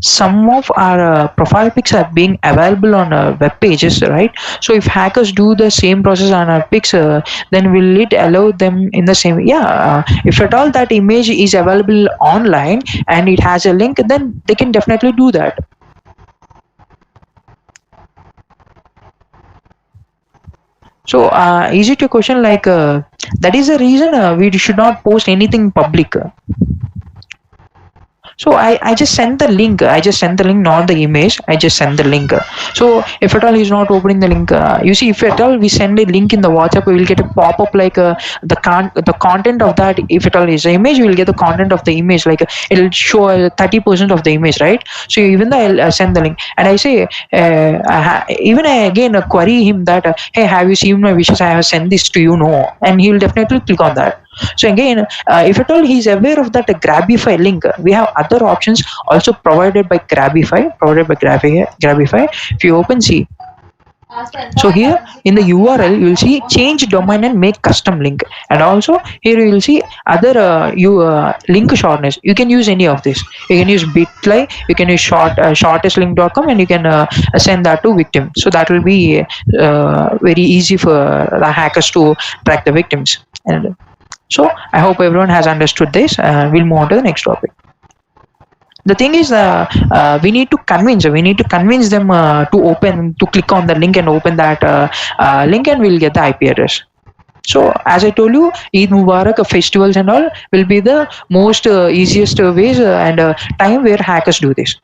some of our profile pics are being available on web pages, right? So if hackers do the same process on our pics, then will it allow them in the same? Yeah, if at all that image is available online and it has a link, then they can definitely do that. So, is it a question like that is the reason we should not post anything public? So I just send the link. I just send the link, not the image. I just send the link. So if at all he's not opening the link, you see, if at all we send a link in the WhatsApp, we will get a pop up like the content of that. If at all is an image, we will get the content of the image. Like it'll show 30% of the image, right? So even though I'll send the link, and I say even I again query him that hey, have you seen my wishes? I have sent this to you, no, and he will definitely click on that. So again, if at all he's aware of that Grabify link, we have other options also provided by Grabify. Grabify. If you open, see. So here in the URL, you will see change domain and make custom link, and also here you will see other link shortness. You can use any of this. You can use Bitly, you can use shortestlink.com, and you can send that to victim. So that will be very easy for the hackers to track the victims. And so I hope everyone has understood this. We'll move on to the next topic. The thing is, we need to convince them to click on the link and open that link, and we'll get the IP address. So as I told you, Eid Mubarak festivals and all will be the most easiest ways and time where hackers do this.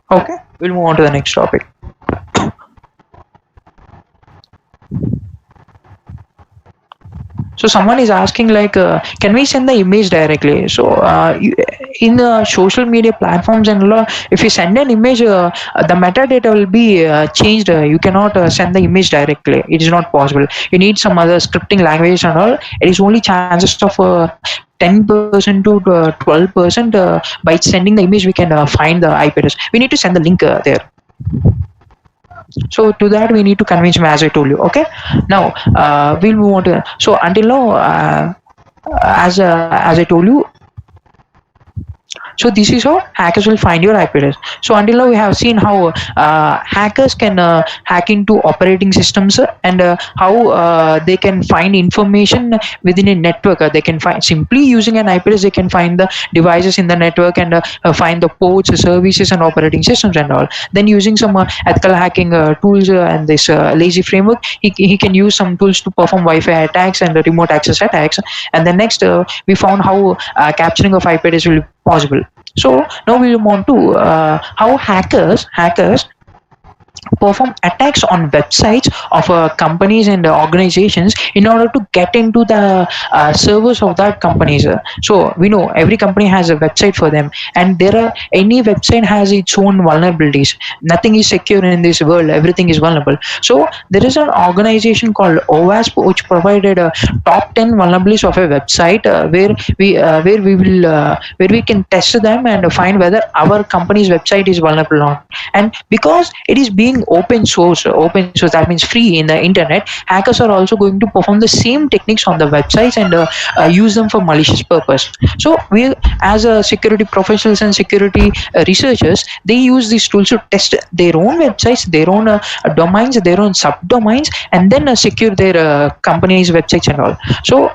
Okay, we'll move on to the next topic. So someone is asking like, can we send the image directly? So in the social media platforms and all, if you send an image, the metadata will be changed. You cannot send the image directly. It is not possible. You need some other scripting language and all. It is only chances of 10% to 12%. By sending the image, we can find the IP address. We need to send the link there. So to that we need to convince him, as I told you. Okay, now we'll move on to, so until now as I told you, so this is how hackers will find your IP address. So until now we have seen how hackers can hack into operating systems and how they can find information within a network. They can find simply using an IP address. They can find the devices in the network and find the ports, services, and operating systems and all. Then using some ethical hacking tools and this lazy framework, he can use some tools to perform Wi-Fi attacks and remote access attacks. And then next we found how capturing of IP address will be possible. So now we move on to how hackers perform attacks on websites of companies and organizations in order to get into the servers of that companies. So we know every company has a website for them, and there are any website has its own vulnerabilities. Nothing is secure in this world. Everything is vulnerable. So there is an organization called OWASP which provided top 10 vulnerabilities of a website where we can test them and find whether our company's website is vulnerable or not. And because it is being open source, that means free in the internet, hackers are also going to perform the same techniques on the websites and use them for malicious purpose. So we, as security professionals and security researchers, they use these tools to test their own websites, their own domains, their own subdomains, and then secure their company's websites and all. So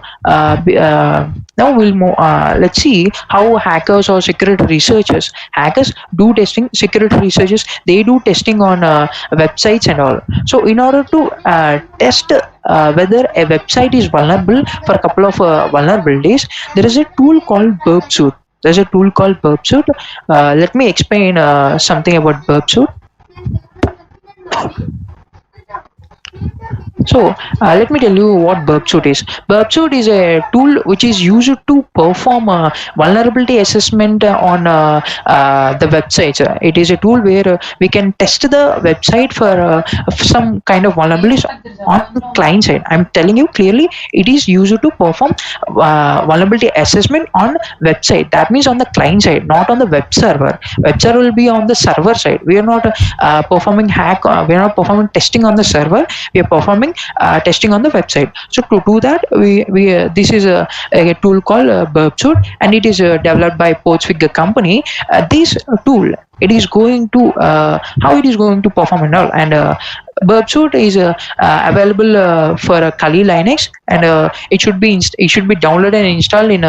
now we'll move, let's see how hackers or security researchers, hackers do testing, security researchers, they do testing on websites and all. So in order to test whether a website is vulnerable for a couple of vulnerabilities, there is a tool called Burp Suite. There's a tool called Burp Suite. Let me explain something about Burp Suite. So let me tell you what BurbSuite is. BurbSuite is a tool which is used to perform vulnerability assessment on the websites. It is a tool where we can test the website for some kind of vulnerabilities on client side. I'm telling you clearly, it is used to perform vulnerability assessment on website. That means on the client side, not on the web server. Web server will be on the server side. We are not performing hack. We are not performing testing on the server. We are performing testing on the website. So to do that, we this is a tool called BurbSuite, and it is developed by Portsfigure company. This tool, it is going to how it is going to perform and all. And BurbSuite is available for Kali Linux, and it should be downloaded and installed in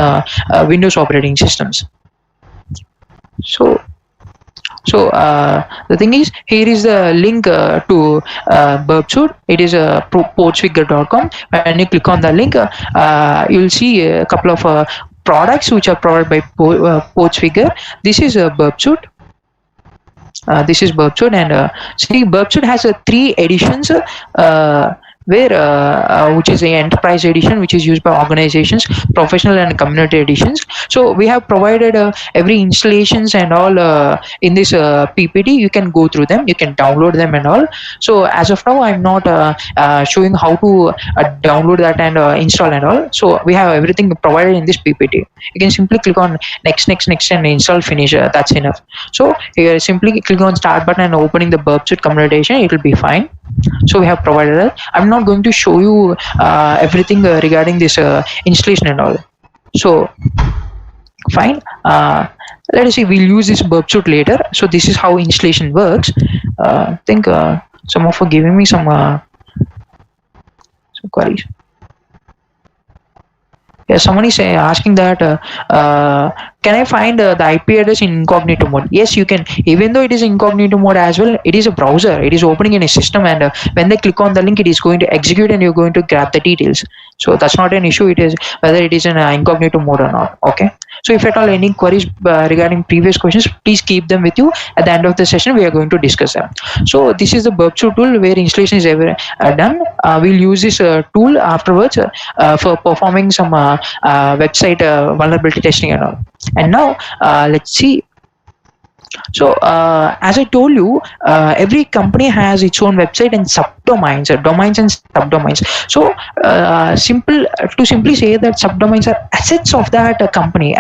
Windows operating systems. So the thing is, here is the link to BurbSuite. It is portsfigure.com. When you click on the link, you'll see a couple of products which are provided by Portsfigure. This is BurbSuite. This is BurbSuite, and see, BurbSuite has three editions. Where which is a enterprise edition, which is used by organizations, professional and community editions. So we have provided every installations and all in this PPT. You can go through them, you can download them and all. So as of now, I'm not showing how to download that and install and all. So we have everything provided in this PPT. You can simply click on next and install finish. That's enough. So here simply click on start button and opening the BurbSuite community edition, it will be fine. So we have provided that. I'm not going to show you everything regarding this installation and all. So fine. Let us see, we'll use this BurbSuite later. So this is how installation works. I think some of you are giving me some queries. Yeah, someone is asking that can I find the IP address in incognito mode? Yes, you can. Even though it is incognito mode as well, it is a browser. It is opening in a system, and when they click on the link, it is going to execute, and you're going to grab the details. So that's not an issue. It is whether it is in incognito mode or not. Okay. So if at all any queries regarding previous questions, please keep them with you. At the end of the session, we are going to discuss them. So this is the BurbSuite tool where installation is ever done. We'll use this tool afterwards for performing some website vulnerability testing and all. And now let's see. So as I told you, every company has its own website and subdomains, domains and subdomains. So simply say that subdomains are assets of that company,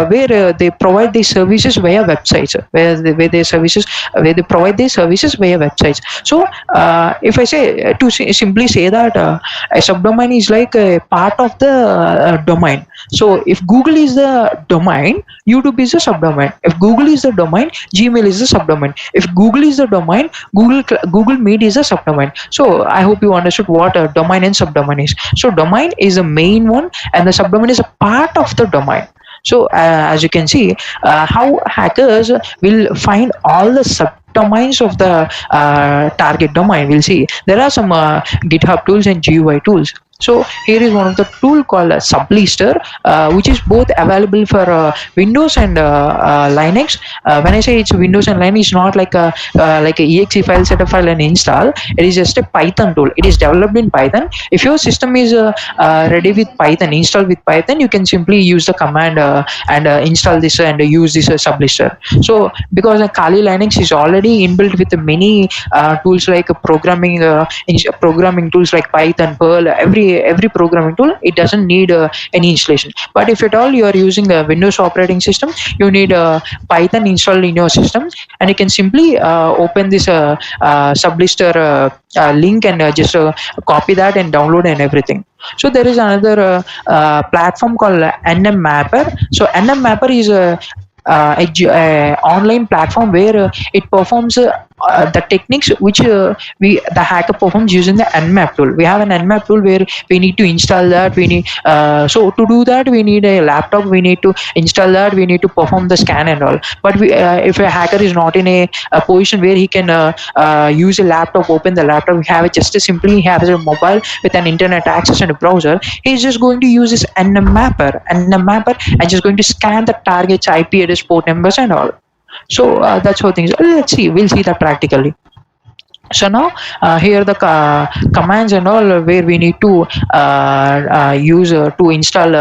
where they provide these services via websites, where they provide these services via websites. So if I say simply say that a subdomain is like a part of the domain. So if Google is the domain, YouTube is the subdomain. If Google is the domain, Gmail is the subdomain. If Google is the domain, Google Meet is a subdomain. So I hope you understood what a domain and subdomain is. So domain is the main one, and the subdomain is a part of the domain. So as you can see, how hackers will find all the subdomains of the target domain. We'll see there are some GitHub tools and GUI tools. So here is one of the tool called Sublister, which is both available for Windows and Linux. When I say it's Windows and Linux, it's not like a exe file, set a file and install. It is just a Python tool. It is developed in Python. If your system is ready with Python, installed with Python, you can simply use the command and install this and use this Sublister. So because Kali Linux is already inbuilt with many tools like programming tools like Python, Perl, every programming tool, it doesn't need any installation. But if at all you are using a Windows operating system, you need Python installed in your system, and you can simply open this Sublister link and just copy that and download and everything. So there is another platform called NMapper. So NMapper is a online platform where it performs the techniques which the hacker performs using the Nmap tool. We have an Nmap tool where we need to install that. We need so to do that we need a laptop. We need to install that. We need to perform the scan and all. But if a hacker is not in a position where he can use a laptop, open the laptop, we have it just simply have a mobile with an internet access and a browser. He's just going to use this Nmapper and just going to scan the target's IP address, port numbers and all. So that's how things. Let's see. We'll see that practically. So now here the commands and all where we need to use to install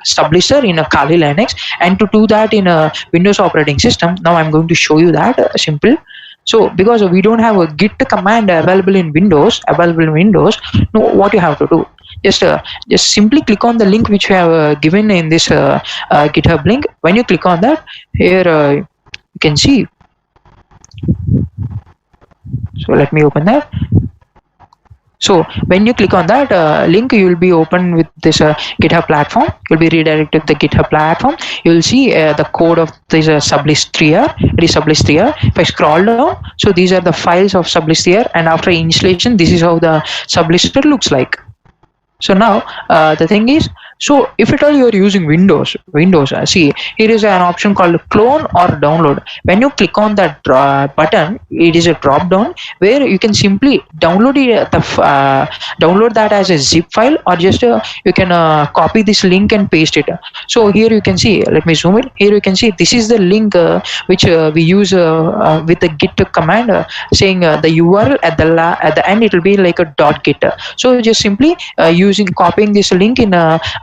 Sublister in a Kali Linux, and to do that in a Windows operating system. Now I'm going to show you that simple. So because we don't have a git command available in Windows, no, what you have to do, just simply click on the link which we have given in this GitHub link. When you click on that, here you can see. So let me open that. So when you click on that link, you will be open with this GitHub platform. You'll be redirected to the GitHub platform. You will see the code of this sublist 3R. It is sublist 3R. If I scroll down, so these are the files of sublist 3R, and after installation, this is how the sublister looks like. So now the thing is, so if at all you are using Windows, see here is an option called clone or download. When you click on that button, it is a drop down where you can simply download it, download that as a zip file, or just you can copy this link and paste it. So here you can see. Let me zoom it. Here you can see this is the link which we use with the git command, saying the URL at the end it will be like a .git. So just simply using copying this link in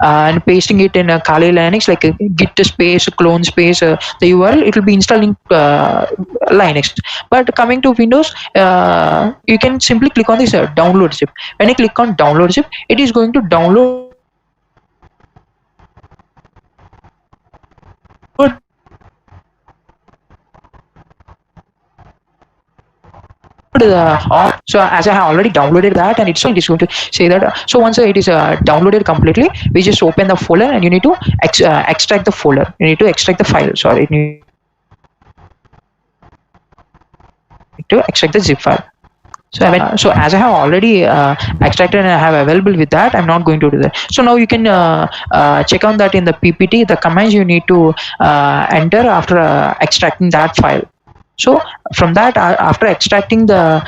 and pasting it in a Kali Linux, like a git space clone space the URL, it will be installing Linux. But coming to Windows, you can simply click on this download zip. When you click on download zip, it is going to download so as I have already downloaded that, and it is going to say that. So once it is downloaded completely, we just open the folder, and you need to extract the folder. You need to extract the file. Sorry, you need to extract the zip file. So as I have already extracted and I have available with that, I'm not going to do that. So now you can check on that in the PPT, the commands you need to enter after extracting that file. So from that, after extracting the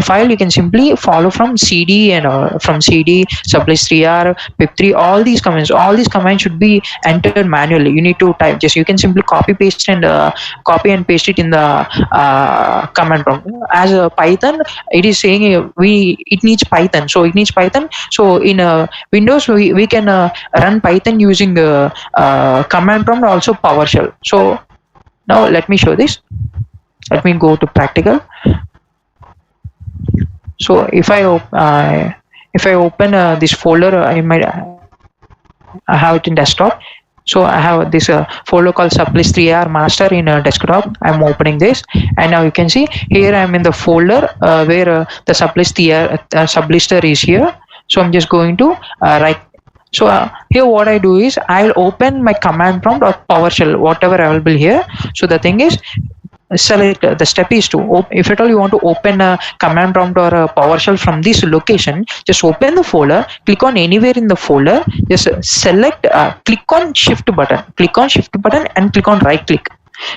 file, you can simply follow from CD and from CD, sublist 3R, pip3, all these commands should be entered manually. You need to type, just you can simply copy and paste it in the command prompt. As a Python, it is saying it needs Python. So it needs Python. So in Windows, we can run Python using the command prompt, also PowerShell. So now let me show this. Let me go to practical. So if I open this folder, I have it in desktop. So I have this folder called sublist 3R master in desktop. I'm opening this, and now you can see here I'm in the folder where the sublist 3R sublister is here. So I'm just going to write. So here what I do is I'll open my command prompt or PowerShell, whatever available here. So the thing is, select the step is to, if at all you want to open a command prompt or a PowerShell from this location, just open the folder, click on anywhere in the folder, just select, click on shift button and click on right click.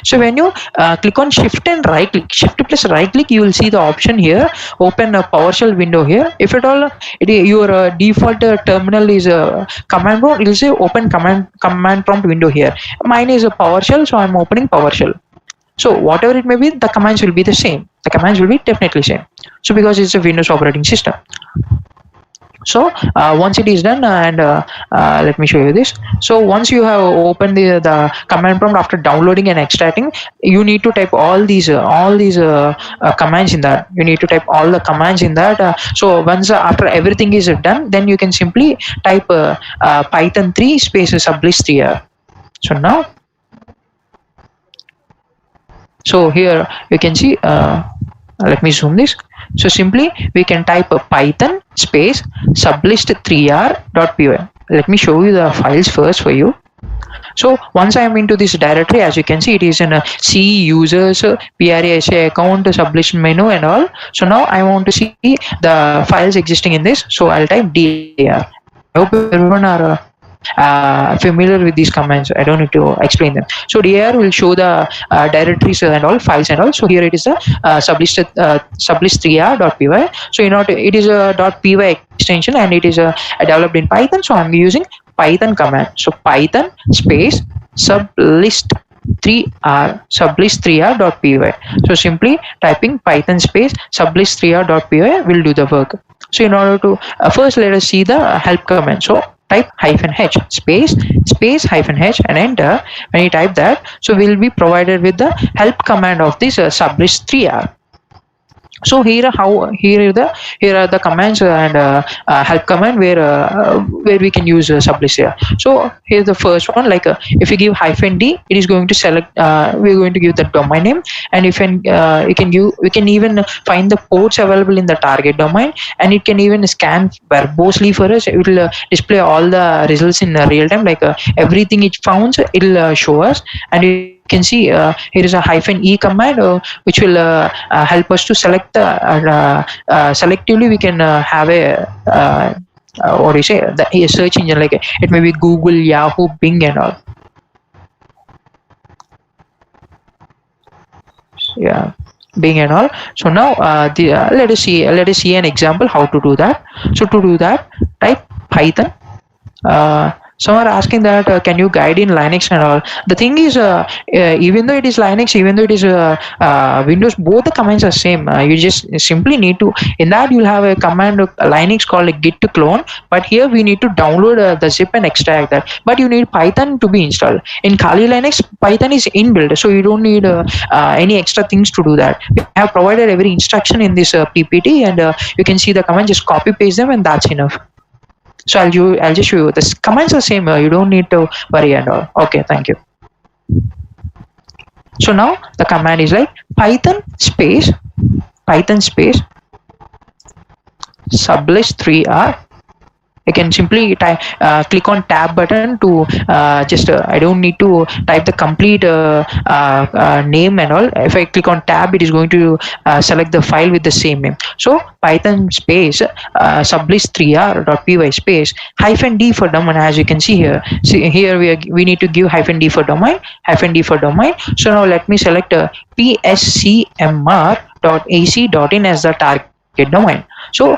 So when you click on shift plus right click, you will see the option here, open a PowerShell window here. If at all your default terminal is a command prompt, it will say open command prompt window here. Mine is a PowerShell, so I'm opening PowerShell. So whatever it may be, the commands will be the same. The commands will be definitely same. So because it's a Windows operating system. So once it is done, and let me show you this. So once you have opened the command prompt after downloading and extracting, you need to type all these commands in that. You need to type all the commands in that. So once after everything is done, then you can simply type Python 3 space sublist 3R. So now. So here you can see, let me zoom this. So simply we can type a Python space sublist3r.py. Let me show you the files first for you. So once I am into this directory, as you can see, it is in a C users, PRASA account, sublist menu and all. So now I want to see the files existing in this. So I'll type dir. I hope everyone are familiar with these commands. I don't need to explain them. So dir will show the directories and all, files and all. So here it is the sublist3r.py. So it is a .py extension, and it is developed in Python. So I'm using Python command. So Python space sublist 3r sublist 3r.py. So simply typing python space sublist 3r.py will do the work. So in order to first, let us see the help command. So type -h space -h and enter. When you type that, so we'll be provided with the help command of this sublist 3r. So here are the commands and help command where we can use sublist here. So here's the first one, like if you give -d, it is going to select, we're going to give the domain name, and if you can give, we can even find the ports available in the target domain, and it can even scan verbosely for us. It will display all the results in real time, like everything it found, it'll show us. And you can see here is a -e command which will help us to select the selectively we can have a what do you say, the a search engine, like it may be Google, Yahoo, Bing and all. Yeah, Bing and all. So now let us see an example how to do that. So to do that, type Python. Some are asking that can you guide in Linux and all. The thing is, even though it is Linux, even though it is Windows, both the commands are same. You just simply need to, in that you'll have a command of Linux called like git to clone, but here we need to download the zip and extract that. But you need Python to be installed. In Kali Linux, Python is inbuilt, so you don't need any extra things to do that. We have provided every instruction in this PPT, and you can see the command, just copy paste them, and that's enough. So I'll just show you. The commands are same. You don't need to worry and all. Okay, thank you. So now the command is like Python space sublist 3r. I can simply type, click on tab button to just I don't need to type the complete name and all. If I click on tab, it is going to select the file with the same name. So Python space sublist 3r.py space -d for domain. As you can see here, we need to give -d for domain, So now let me select pscmr.ac.in as the target domain. So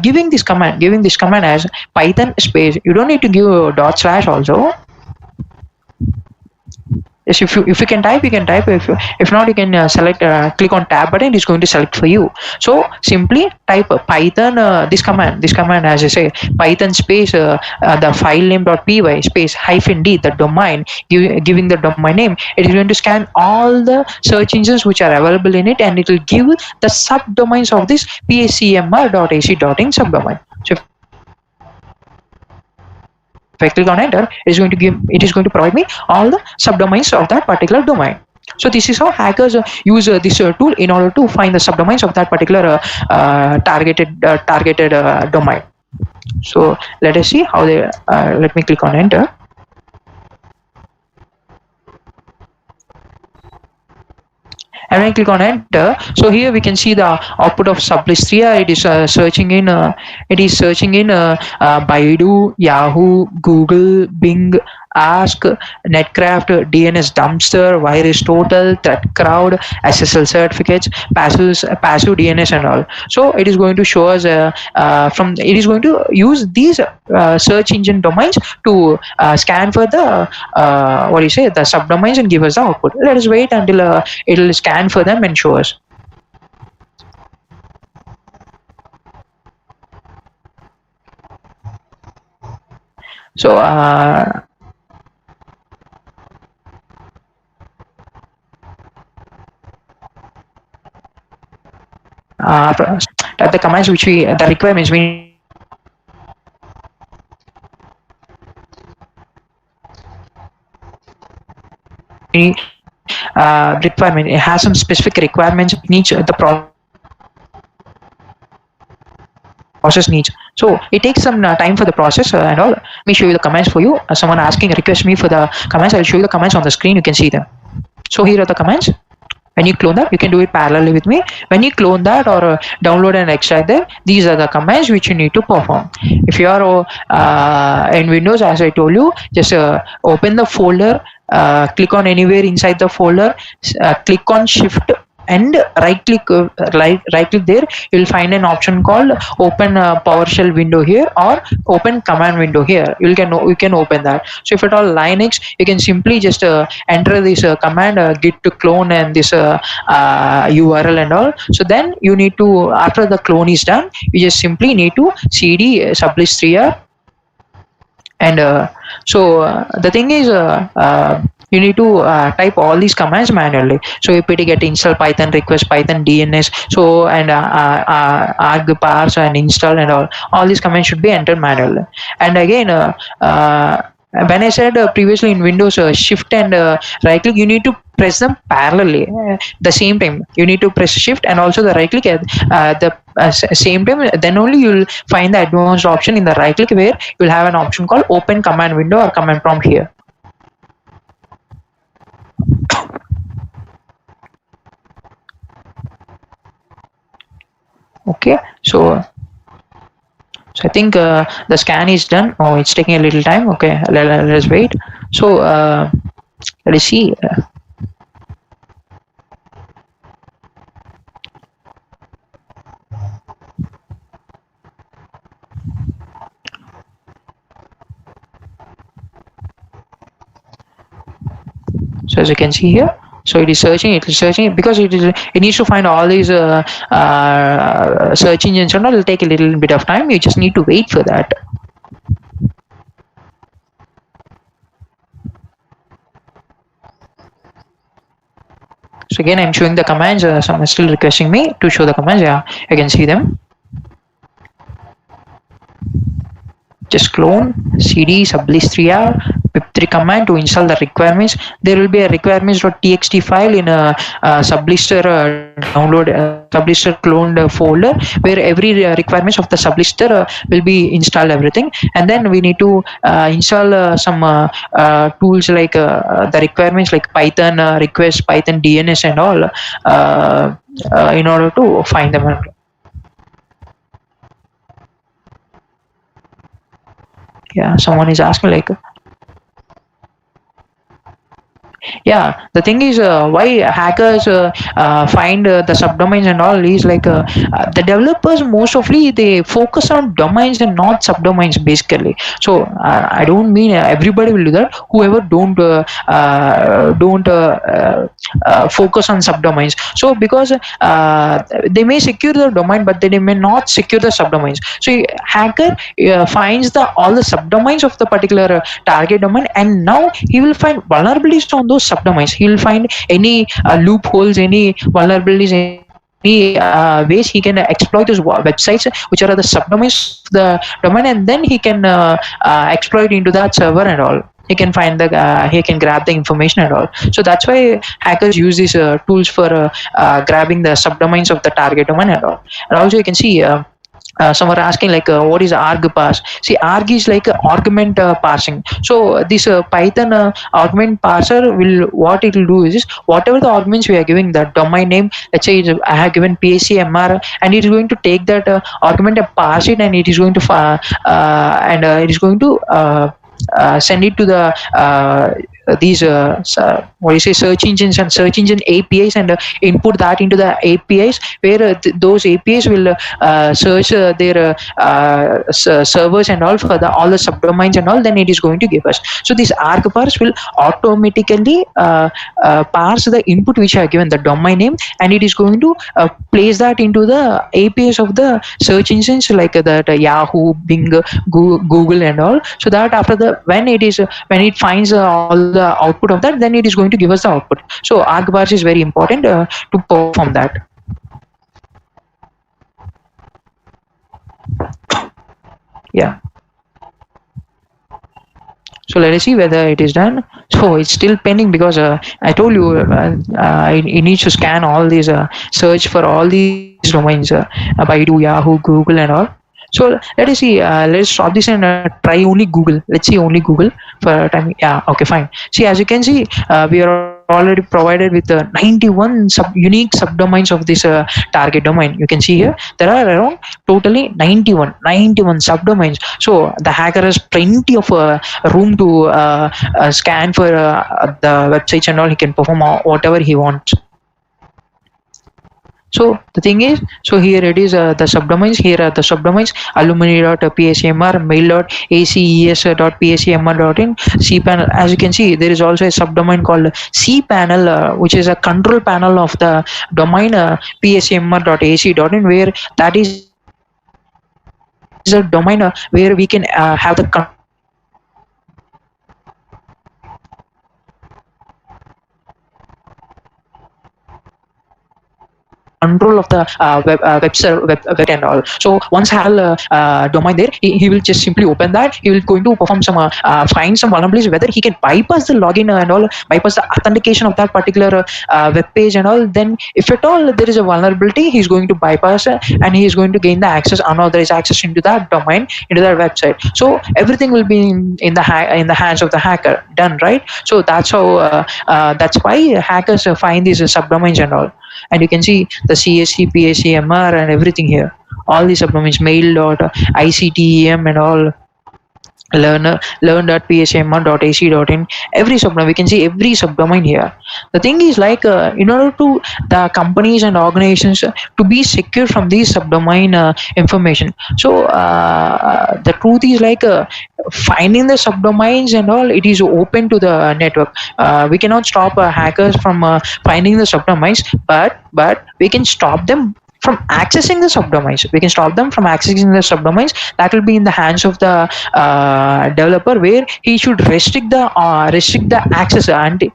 giving this command as Python space, you don't need to give a / also. Yes, if you can type, you can type. If not, you can select, click on tab button. It's going to select for you. So simply type Python this command as I say, Python space the file name.py space -d, the domain, giving the domain name. It is going to scan all the search engines which are available in it, and it will give the subdomains of this pscmr.ac.in subdomain. So if I click on enter, it is going to provide me all the subdomains of that particular domain. So this is how hackers use this tool in order to find the subdomains of that particular targeted domain. So let us see how they. Let me click on enter. And when I click on enter, so here we can see the output of sublist 3r. It is searching in Baidu, Yahoo, Google, Bing, Ask, Netcraft, DNS Dumpster, VirusTotal, ThreatCrowd, SSL certificates, passive DNS and all. So it is going to show us it is going to use these search engine domains to scan for the the subdomains and give us the output. Let us wait until it will scan for them and show us. So type the commands which the requirements we requirement. It has some specific requirements needs the process needs. So it takes some time for the process and all. Let me show you the commands for you. Someone request me for the commands. I'll show you the commands on the screen. You can see them. So here are the commands. When you clone that, you can do it parallelly with me. When you clone that or download and extract them, these are the commands which you need to perform. If you are in Windows, as I told you, just open the folder, click on anywhere inside the folder, click on shift and right click there, you'll find an option called open PowerShell window here, or open command window here. You can open that. So if at all Linux, you can simply just enter this command git to clone and this URL and all. So then you need to, after the clone is done, you just simply need to cd sublist 3r. And the thing is, you need to type all these commands manually. So apt get install python request python dns, so and arg parse and install and all these commands should be entered manually. And again, when I said previously in Windows, shift and right click, you need to press them parallelly, the same time. You need to press shift and also the right click at the same time. Then only you'll find the advanced option in the right click, where you'll have an option called open command window or command prompt here. Okay, so I think the scan is done. Oh, it's taking a little time. Okay, let's wait. So let us see. So as you can see here, so it is searching because it needs to find all these search engines and all. It'll take a little bit of time. You just need to wait for that. So again, I'm showing the commands. Some are still requesting me to show the commands. Yeah, I can see them. Just clone cd sublist 3r pip3 command to install the requirements. There will be a requirements.txt file in a sublister download sublister cloned folder, where every requirements of the sublister will be installed everything. And then we need to install some tools like the requirements like python request, python dns and all, in order to find them. Yeah, someone is asking like, yeah, the thing is, why hackers find the subdomains and all is like, the developers most often they focus on domains and not subdomains basically. So I don't mean everybody will do that. Whoever don't focus on subdomains. So because they may secure the domain, but they may not secure the subdomains. So hacker finds the all the subdomains of the particular target domain, and now he will find vulnerabilities on those subdomains. He will find any loopholes, any vulnerabilities, any ways he can exploit those websites which are the subdomains of the domain, and then he can exploit into that server and all. He can find the he can grab the information and all. So that's why hackers use these tools for grabbing the subdomains of the target domain and all. And also you can see, some are asking like, what is arg parse? See, arg is like argument parsing. So this python argument parser will, what it will do is whatever the arguments we are giving, the domain name, let's say I have given pacmr, and it is going to take that argument and parse it, and it is going to it is going to send it to the these what do you say, search engines and search engine APIs, and input that into the APIs, where those APIs will search their servers and all for the all the subdomains and all. Then it is going to give us. So this argparse will automatically parse the input which I have given, the domain name, and it is going to place that into the APIs of the search engines like that Yahoo, Bing, Google and all. So that after the when it finds all the output of that, then it is going to give us the output. So argparse is very important to perform that. Yeah. So let us see whether it is done. So it's still pending because I told you it needs to scan all these, search for all these domains, Baidu, Yahoo, Google and all. So let us see, let's stop this and try only Google. Let's see only Google for time. Yeah, okay, fine. See, as you can see, we are already provided with 91 unique subdomains of this target domain. You can see here there are around totally 91 subdomains. So the hacker has plenty of room to scan for the websites and all. He can perform whatever he wants. So the thing is, so here it is the subdomains. Here are the subdomains: alumni.pacmr, mail.aces.pacmr.in, cpanel. As you can see, there is also a subdomain called cpanel, which is a control panel of the domain pacmr.ac.in, where that is a domain where we can have the control of the website and all. So once domain there, he will just simply open that. He will going to perform some find some vulnerabilities, whether he can bypass the login and all, bypass the authentication of that particular web page and all. Then if at all there is a vulnerability, he's going to bypass and he is going to gain the access, unauthorized access into that domain, into that website. So everything will be in the hands of the hacker, done, right? So that's how that's why hackers find these subdomains and all. And you can see the CSC, PACMR, and everything here. All these subdomains, mail.ictem and all, learn.pacmr.ac.in, every subdomain. We can see every subdomain here. The thing is, like, in order to the companies and organizations to be secure from these subdomain information. So the truth is, like, finding the subdomains and all, it is open to the network. We cannot stop hackers from finding the subdomains, but we can stop them from accessing the subdomains. We can stop them from accessing the subdomains. That will be in the hands of the developer, where he should restrict the access, and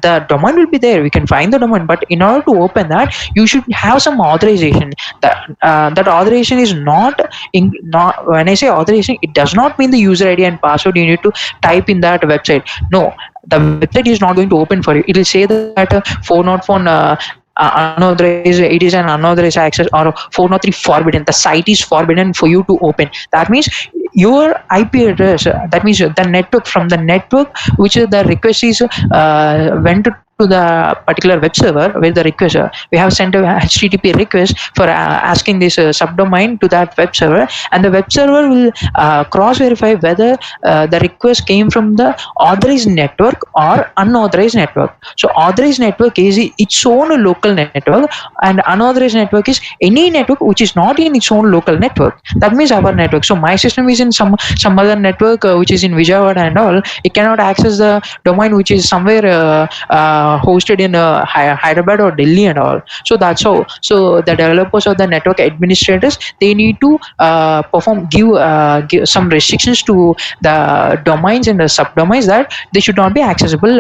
the domain will be there. We can find the domain, but in order to open that, you should have some authorization. That authorization is not when I say authorization, it does not mean the user ID and password you need to type in that website. No, the website is not going to open for you. It will say that 404 unauthorized, it is an unauthorized access, or 403 forbidden. The site is forbidden for you to open. That means your IP address, that means the network, from the network which the request is went to the particular web server, where the request we have sent a HTTP request for asking this subdomain to that web server, and the web server will cross verify whether the request came from the authorized network or unauthorized network. So authorized network is its own local network, and unauthorized network is any network which is not in its own local network. That means our network. So my system is in some other network which is in Vijayawada and all. It cannot access the domain which is somewhere hosted in Hyderabad or Delhi and all. So that's how. So the developers or the network administrators, they need to give some restrictions to the domains and the subdomains, that they should not be accessible,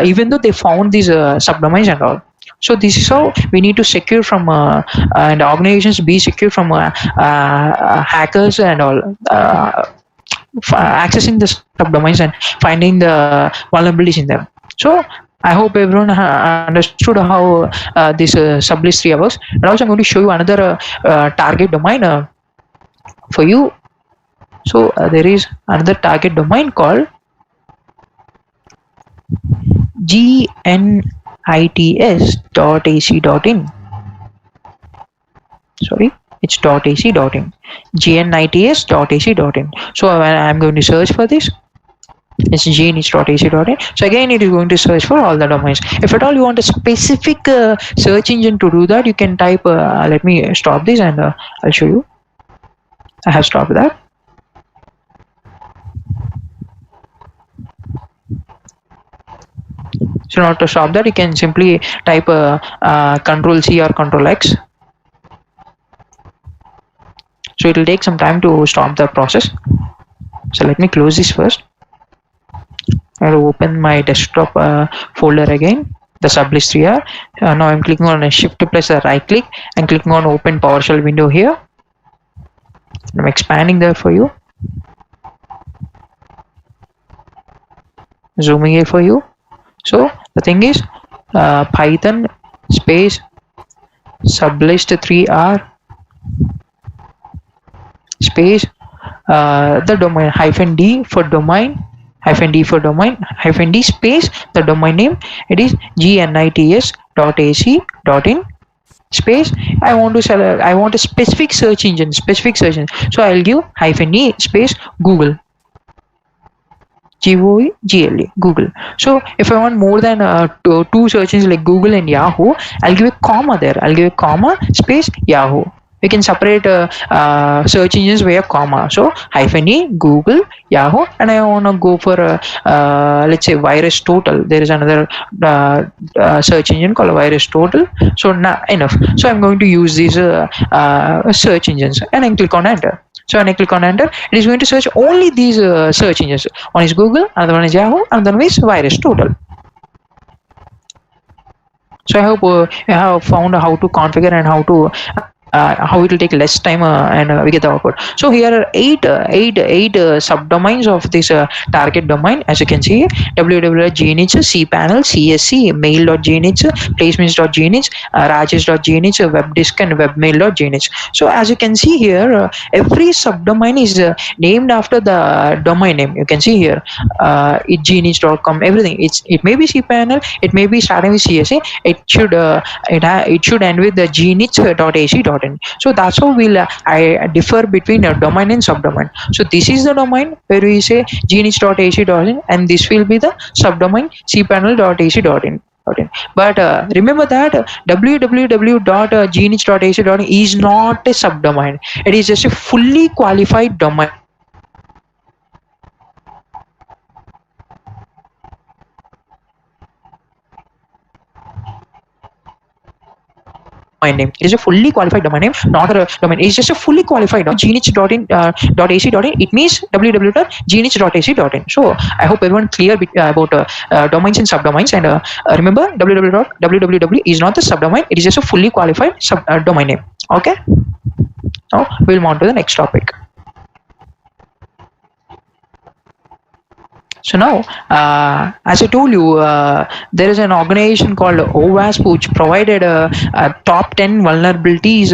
even though they found these subdomains and all. So this is how we need to secure from and organizations be secure from hackers and all, accessing the subdomains and finding the vulnerabilities in them. So I hope everyone understood how this sublist 3 works. And also I'm going to show you another target domain for you. So there is another target domain called gnits.ac.in. Sorry, it's .ac.in. gnits.ac.in. So I'm going to search for this. It's gnits.ac.in. So again, it is going to search for all the domains. If at all you want a specific search engine to do that, you can type. Let me stop this and I'll show you. I have stopped that. So not to stop that, you can simply type Control C or Control X. So it will take some time to stop the process. So let me close this first. I'll open my desktop folder again, the sublist 3R. Now I'm clicking on a shift plus a right click and clicking on open PowerShell window here. I'm expanding that for you, zooming it for you. So the thing is, Python space sublist 3R space the domain -d for domain, -d for domain, -d space the domain name. It is gnits.ac.in space. I want a specific search engine, So I'll give -e space Google. GOEGLE, Google. So if I want more than two search engines like Google and Yahoo, I'll give a comma there. I'll give a comma space Yahoo. We can separate search engines via comma. So hyphen e Google, Yahoo, and I want to go for let's say Virus Total. There is another search engine called Virus Total. So now enough. So I'm going to use these search engines, and I click on enter. So when I click on enter, it is going to search only these search engines. One is Google, another one is Yahoo, another one is Virus Total. So I hope you have found how to configure and how it will take less time and we get the output. So here are eight subdomains of this target domain. As you can see, www.gnh, cpanel, csc, mail.gnh, placements.gnh, rajesh.gnh, webdisk, and webmail.gnh. So as you can see here, every subdomain is named after the domain name. You can see here, gnh.com, everything. It may be cpanel, it may be starting with csc. It should end with the gnh.ac.in. So that's how I differ between a domain and subdomain. So this is the domain where we say gnh.ac.in, and this will be the subdomain cpanel.ac.in. But remember that www.gnh.ac.in is not a subdomain. It is just a fully qualified domain name. It is a fully qualified domain name, not a domain. It is just a fully qualified gnh.ac.in. It means www.gnh.ac.in. So I hope everyone clear about domains and subdomains. And remember, www is not the subdomain. It is just a fully qualified domain name. Okay. Now we'll move on to the next topic. So now, as I told you, there is an organization called OWASP which provided top 10 vulnerabilities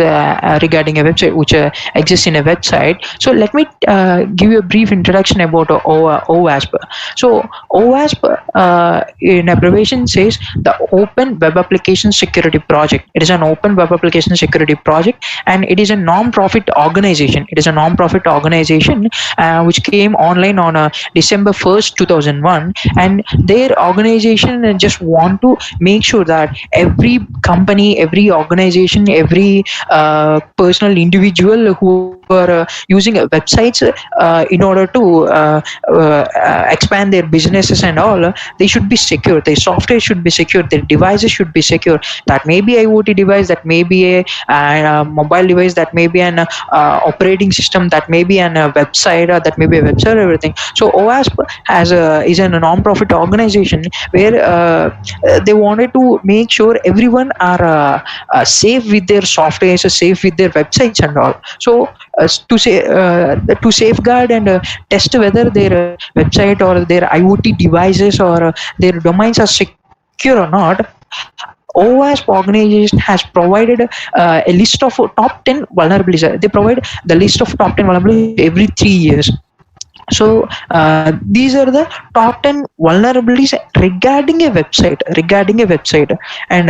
regarding a website which exists in a website. So let me give you a brief introduction about OWASP. So OWASP, in abbreviation, says the Open Web Application Security Project. It is an open web application security project, and it is a non-profit organization. It is a non-profit organization which came online on December 1st, 2001, and their organization just want to make sure that every company, every organization, every personal individual who are using websites in order to expand their businesses and all, they should be secure. Their software should be secure. Their devices should be secure. That may be IoT device, that may be a mobile device, that may be an operating system, that may be a website, that may be a website, everything. So OWASP is a non-profit organization where they wanted to make sure everyone are safe with their software, safe with their websites and all. So to safeguard and test whether their website or their IoT devices or their domains are secure or not, OWASP organization has provided a list of top 10 vulnerabilities. They provide the list of top 10 vulnerabilities every 3 years. So these are the top 10 vulnerabilities regarding a website, and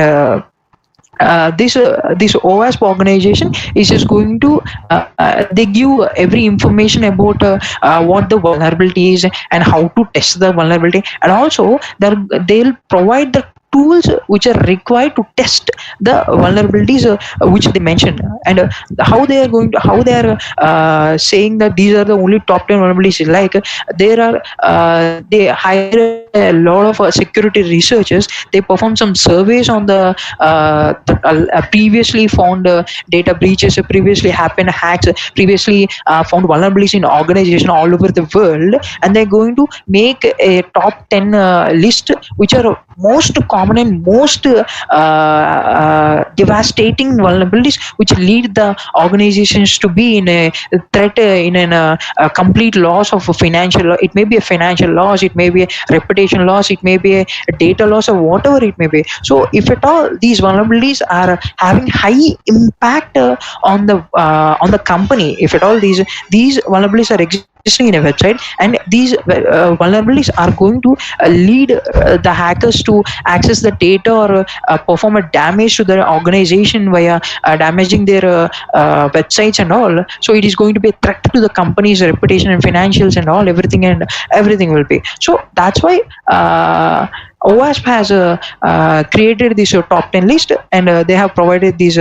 this OWASP organization is just going to they give every information about what the vulnerability is and how to test the vulnerability, and also they'll provide the tools which are required to test the vulnerabilities which they mention, and how they are saying that these are the only top 10 vulnerabilities. Like they hire a lot of security researchers. They perform some surveys on the previously found data breaches, previously happened hacks, previously found vulnerabilities in organization all over the world, and they're going to make a top 10 list which are most common and most devastating vulnerabilities which lead the organizations to be in a threat, in a complete loss of financial. It may be a financial loss, it may be a reputation loss, it may be a data loss, or whatever it may be. So if at all these vulnerabilities are having high impact on the company, if at all these vulnerabilities are existing in a website, and these vulnerabilities are going to lead the hackers to access the data or perform a damage to the organization via damaging their websites and all. So it is going to be a threat to the company's reputation and financials and all, everything, and everything will be. So that's why OWASP has created this top 10 list, and they have provided this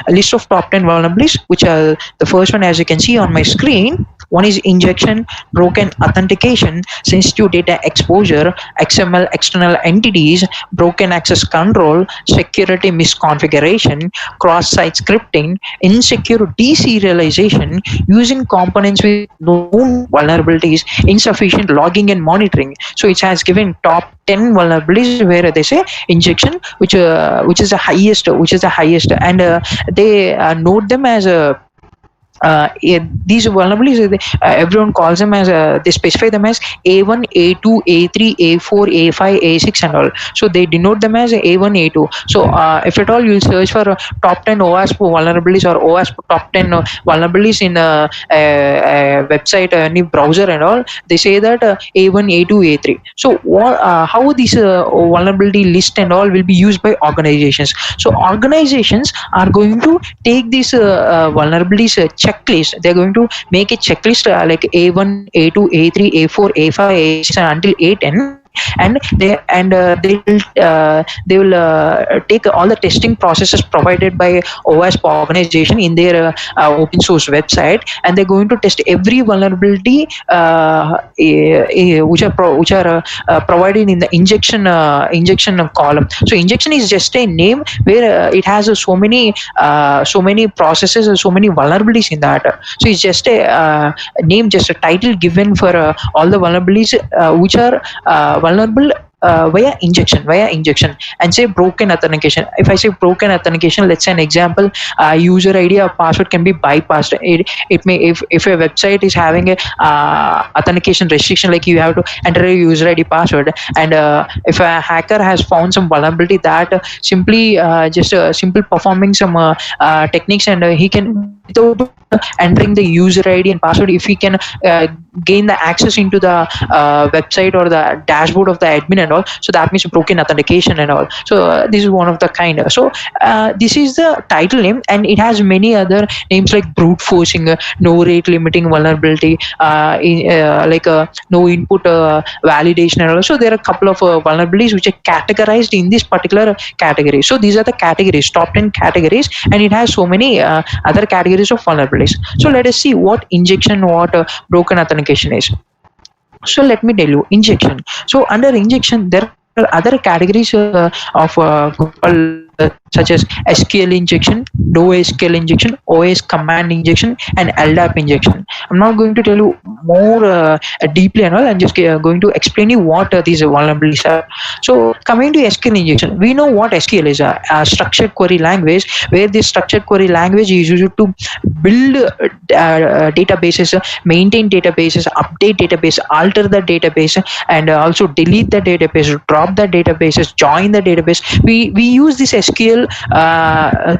list of top 10 vulnerabilities, which are the first one, as you can see on my screen. One is injection, broken authentication, sensitive data exposure, XML external entities, broken access control, security misconfiguration, cross-site scripting, insecure deserialization, using components with known vulnerabilities, insufficient logging and monitoring. So it has given top 10 vulnerabilities where they say injection, which is the highest, and they note them as a these vulnerabilities, everyone calls them as they specify them as A1, A2, A3, A4, A5, A6 and all. So they denote them as A1, A2. So if at all you'll search for top 10 OWASP vulnerabilities or OWASP top 10 vulnerabilities in a website, any browser and all, they say that A1, A2, A3. So how this vulnerability list and all will be used by organizations? So organizations are going to take these vulnerabilities checklist. They're going to make a checklist like A1, A2, A3, A4, A5, A6 until A10, and they will take all the testing processes provided by OWASP organization in their open source website, and they're going to test every vulnerability which are provided in the injection column. So injection is just a name where it has so many processes and so many vulnerabilities in that. So it's just a name, just a title given for all the vulnerabilities which are vulnerable via injection, and say broken authentication. If I say broken authentication, let's say an example, user ID or password can be bypassed. It may, if a website is having a authentication restriction, like you have to enter a user ID password, and if a hacker has found some vulnerability that simply just simple performing some techniques, and he can, without entering the user ID and password, if he can gain the access into the website or the dashboard of the admin and all, so that means broken authentication and all. So this is one of the kind. So this is the title name, and it has many other names like brute forcing, no rate limiting vulnerability, like no input validation and all. So there are a couple of vulnerabilities which are categorized in this particular category. So these are the categories, top 10 categories, and it has so many other categories of vulnerabilities. So let us see what injection, what broken authentication is. So let me tell you injection. So under injection, there are other categories of such as SQL injection, NoSQL injection, OS command injection, and LDAP injection. I'm not going to tell you more deeply and all. I'm just going to explain you what these vulnerabilities are. So coming to SQL injection, we know what SQL is, a structured query language, where this structured query language is used to build databases, maintain databases, update database, alter the database, and also delete the database, drop the databases, join the database. We use this SQL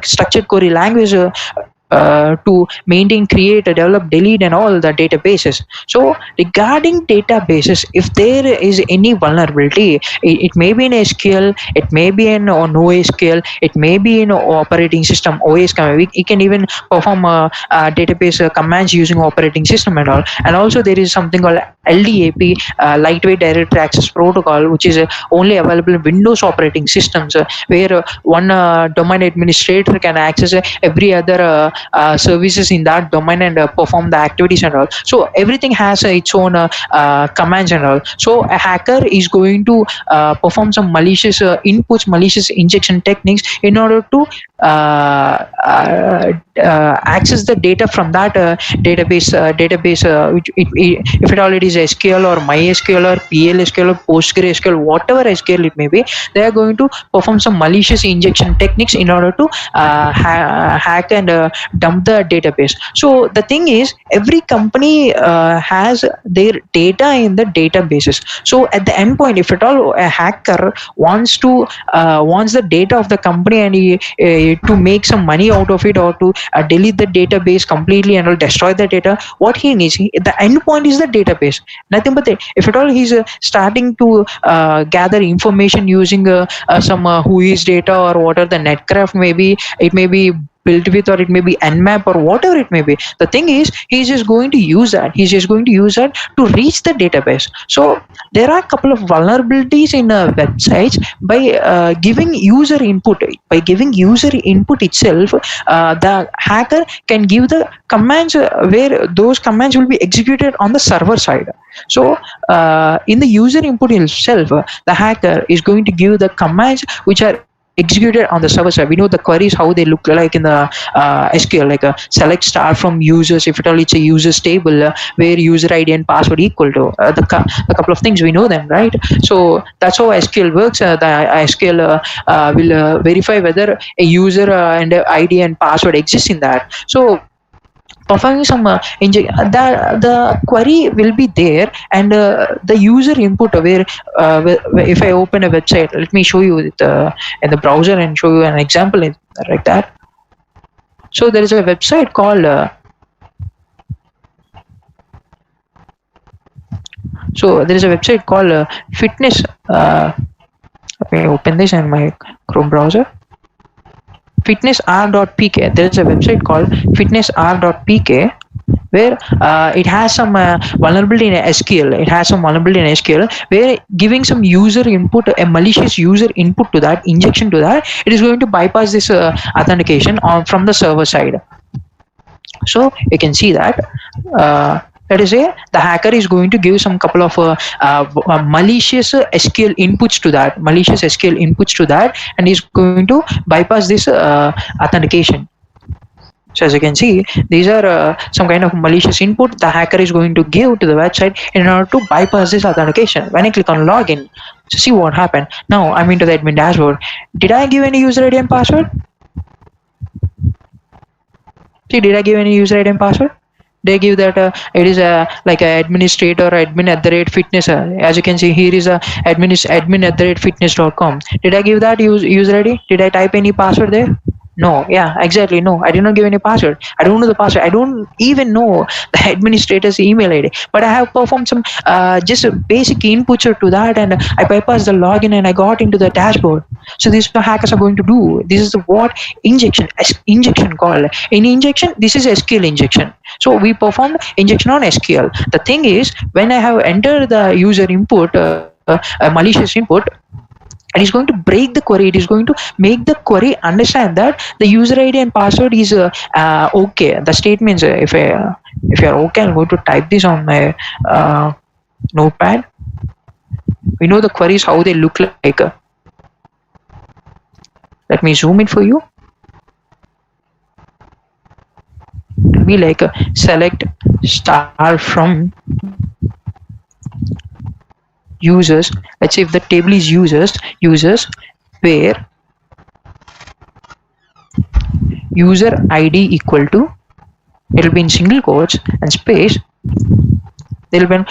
structured query language to maintain, create, develop, delete, and all the databases. So regarding databases, if there is any vulnerability, it may be in SQL, it may be in NoSQL, it may be in operating system OS command. We can even perform database commands using operating system and all. And also there is something called LDAP, lightweight directory access protocol, which is only available in Windows operating systems, where one domain administrator can access every other services in that domain and perform the activities and all. So everything has its own commands and all. So a hacker is going to perform some malicious inputs, malicious injection techniques in order to access the data from that database, which if at all it is SQL or MySQL or PLSQL or PostgreSQL, whatever SQL it may be, they are going to perform some malicious injection techniques in order to hack and dump the database. So the thing is, every company has their data in the databases. So at the endpoint, if at all a hacker wants the data of the company, and he to make some money out of it, or to delete the database completely and will destroy the data. What he needs, the end point is the database, nothing but that. If at all he's starting to gather information using some whois data, or what are the netcraft, maybe it may be built with, or it may be nmap, or whatever it may be. The thing is, he's just going to use that, he's just going to use that to reach the database. So there are a couple of vulnerabilities in websites. By giving user input, by giving user input itself, the hacker can give the commands, where those commands will be executed on the server side. So in the user input itself, the hacker is going to give the commands which are executed on the server side. We know the queries how they look like in the SQL, like a select star from users. If at all it's a users table, where user ID and password equal to the couple of things, we know them, right? So that's how SQL works. The SQL will verify whether a user and ID and password exists in that. So performing some the query will be there, and the user input, if I open a website, let me show you it, in the browser, and show you an example like that. So there is a website called fitness. Let me open this in my Chrome browser. fitnessr.pk. There is a website called fitnessr.pk, where it has some vulnerability in SQL. It has some vulnerability in SQL, where giving some user input, a malicious user input to that, injection to that, it is going to bypass this authentication from the server side. So you can see that. Let us say the hacker is going to give some couple of malicious SQL inputs to that, and is going to bypass this authentication. So as you can see, these are some kind of malicious input the hacker is going to give to the website in order to bypass this authentication. When I click on login, so see what happened. Now I'm into the admin dashboard. Did I give any user ID and password? See, did I give any user ID and password? They give that it is like a administrator, admin@fitness. As you can see, here is a admin@fitness.com. Did I give that user ID? Did I type any password there? No. Yeah, exactly. No, I did not give any password. I don't know the password. I don't even know the administrator's email ID. But I have performed some just basic inputs to that, and I bypassed the login, and I got into the dashboard. So this is what hackers are going to do. This is what injection called. In injection, this is SQL injection. So we performed injection on SQL. The thing is, when I have entered the user input, a malicious input, it is going to break the query. It is going to make the query understand that the user ID and password is okay. The statements, if you are okay, I'm going to type this on my notepad. We know the queries how they look like. Let me zoom it for you. It will be like select star from users. Let's say if the table is users, where user ID equal to, it will be in single quotes and space, there will be an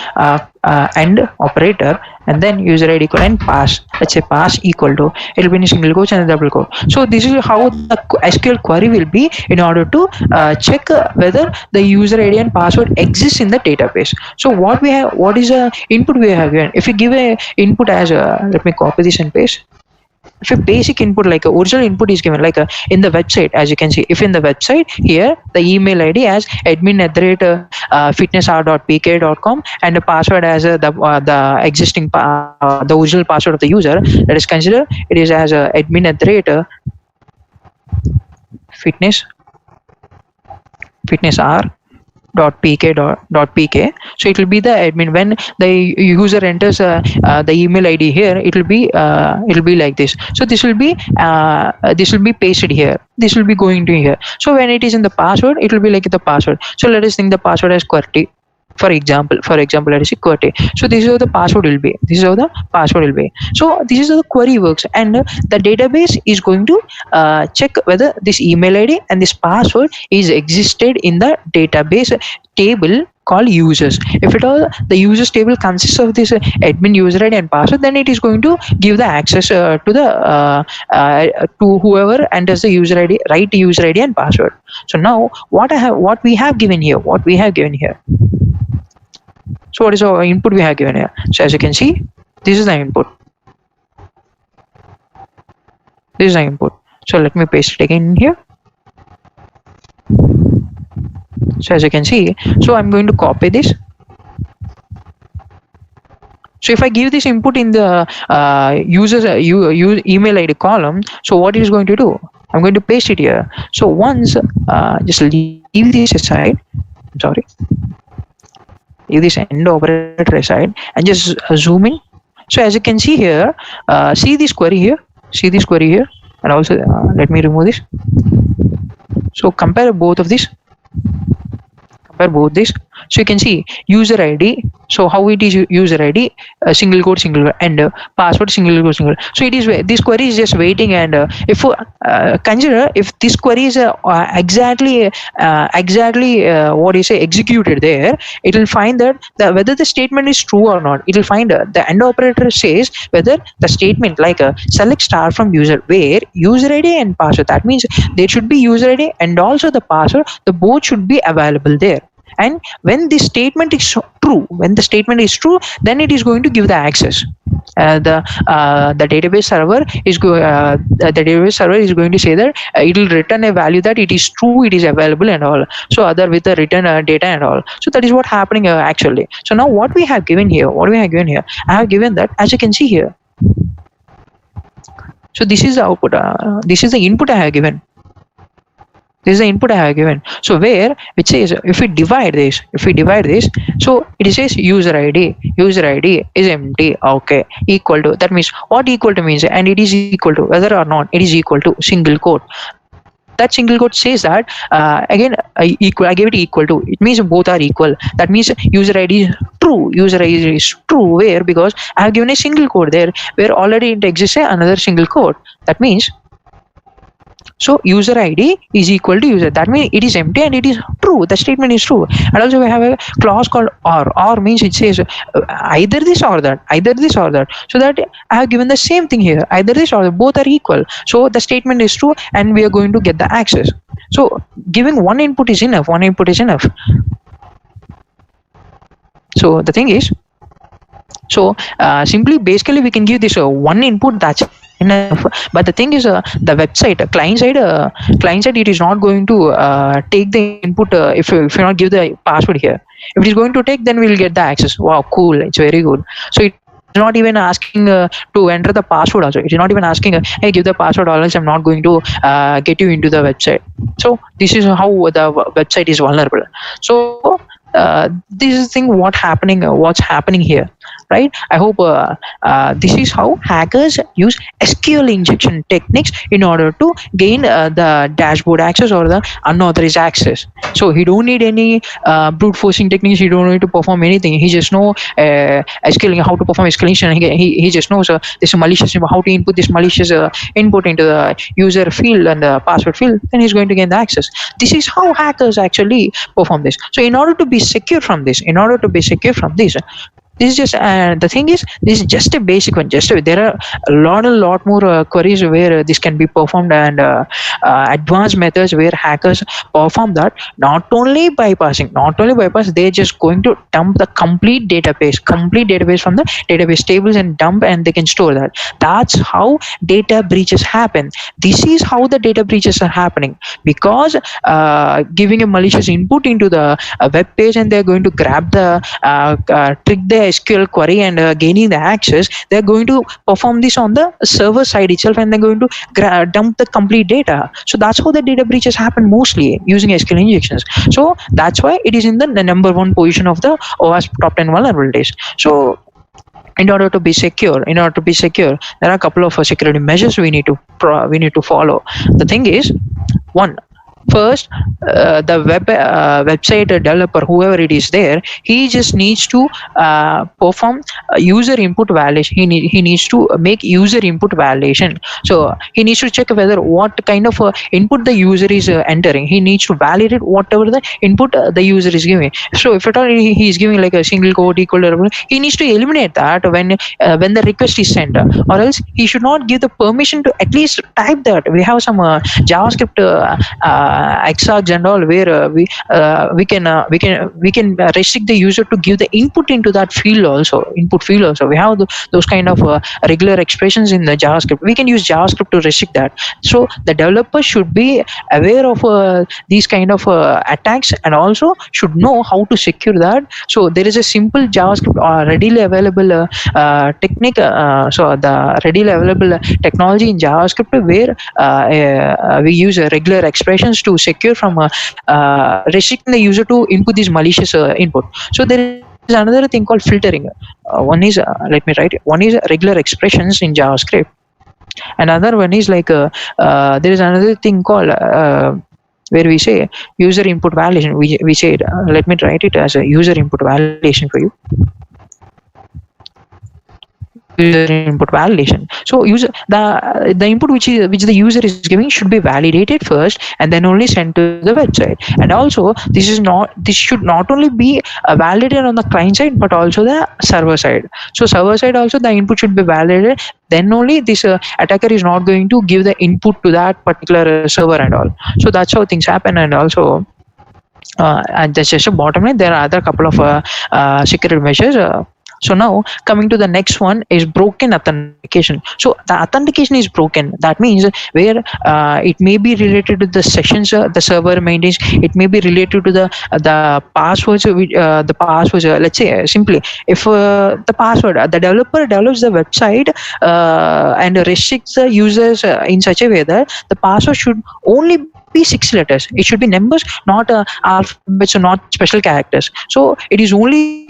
and operator, and then user ID equal and pass. Let's say pass equal to, it will be in single quotes and a double quote. So this is how the SQL query will be in order to check whether the user ID and password exists in the database. So what is the input we have given? If you give a input as let me copy this and paste. If a basic input, like a original input is given, like in the website, as you can see, if in the website here the email ID as admin@fitnessr.pk.com, and the password as the existing the original password of the user, that is considered it is as admin@fitnessr.pk. So it will be the admin. When the user enters the email ID here, it will be like this. So this will be pasted here. This will be going to here. So when it is in the password, it will be like the password. So let us think the password as QWERTY for example, let us say QWERTY. So this is how the password will be. This is how the password will be. So this is how the query works, and the database is going to check whether this email ID and this password is existed in the database table called users. If at all the users table consists of this admin user ID and password, then it is going to give the access to whoever enters the user ID, right user ID and password. So now what we have given here, so what is our input we have given here? So as you can see, this is the input. This is the input. So let me paste it again in here. So as you can see, so I'm going to copy this. So if I give this input in the user's email ID column, so what it is going to do? I'm going to paste it here. So once, just leave this aside. I'm sorry. Leave this end operator aside and just zoom in. So as you can see here, see this query here. See this query here. And also, let me remove this. So compare both of these. So you can see user ID. So how it is user ID, single quote single and password single quote single. So it is, this query is just waiting, and if consider if this query is exactly what you say executed there, it will find that whether the statement is true or not. It will find the end operator says whether the statement like select star from user, where user ID and password, that means there should be user ID and also the password, the both should be available there. And when this statement is true, then it is going to give the access. The database server is going to say that it will return a value that it is true, it is available and all. So other with the return data and all. So that is what happening actually. So now what we have given here, I have given that, as you can see here. So this is the output. This is the input I have given. This is the input I have given. So where which says if we divide this, so it says user ID is empty. Okay, equal to, that means what equal to means, and it is equal to, whether or not it is equal to single quote. That single quote says that again equal. I gave it equal to. It means both are equal. That means user ID is true. User ID is true. Where? Because I have given a single quote there, where already it exists another single quote. That means, so user ID is equal to user. That means it is empty and it is true. The statement is true. And also we have a clause called or. Or means it says either this or that. So that I have given the same thing here. Either this or that. Both are equal. So the statement is true and we are going to get the access. So giving one input is enough. So the thing is, so simply basically we can give this one input, that's enough. But the thing is, the website client side, it is not going to take the input if you not give the password here. If it is going to take, then we will get the access. Wow, cool, it's very good. So it's not even asking to enter the password also. It is not even asking hey, give the password or else I'm not going to get you into the website. So this is how the website is vulnerable. So this is the thing what's happening here, right? I hope this is how hackers use SQL injection techniques in order to gain the dashboard access or the unauthorized access. So he don't need any brute forcing techniques. He don't need to perform anything. He just know SQL, how to perform escalation. He just knows this malicious, how to input this malicious input into the user field and the password field. Then he's going to gain the access. This is how hackers actually perform this. So in order to be secure from this, this is just the thing is, this is just a basic one. There are a lot more queries where this can be performed, and advanced methods where hackers perform that. Not only bypass, they're just going to dump the complete database from the database tables and dump, and they can store that. That's how data breaches happen. This is how the data breaches are happening, because giving a malicious input into the web page, and they're going to grab the trick the SQL query and gaining the access. They're going to perform this on the server side itself, and they're going to dump the complete data. So that's how the data breaches happen mostly using SQL injections. So that's why it is in the number one position of the OWASP top 10 vulnerabilities. So in order to be secure, there are a couple of security measures we need to follow. The thing is, one, first the website developer, whoever it is there, he just needs to perform user input validation. He needs to make user input validation. So he needs to check whether what kind of input the user is entering. He needs to validate whatever the input the user is giving. So if at all he is giving like a single quote equal to, he needs to eliminate that when the request is sent, or else he should not give the permission to at least type that. We have some JavaScript exargs and all, where we can restrict the user to give the input into that field also, input field also. We have those kind of regular expressions in the JavaScript. We can use JavaScript to restrict that. So the developer should be aware of these kind of attacks, and also should know how to secure that. So there is a simple JavaScript readily available technique. So the readily available technology in JavaScript, where we use regular expressions to secure from restricting the user to input these malicious input. So there is another thing called filtering. One is let me write it. One is regular expressions in JavaScript. Another one is like there is another thing called where we say user input validation. We say it, let me write it as a user input validation for you. User input validation. So user the input which the user is giving should be validated first, and then only sent to the website. And also this should not only be validated on the client side, but also the server side. So server side also the input should be validated, then only this attacker is not going to give the input to that particular server and all. So that's how things happen. And also and that's just a bottom line. There are other couple of security measures. So now coming to the next one is broken authentication. So the authentication is broken. That means where it may be related to the sessions the server maintains. It may be related to the passwords. The passwords. Let's say simply, if the password, the developer develops the website and restricts the users in such a way that the password should only be 6 letters. It should be numbers, not alphabets, or not special characters. So it is only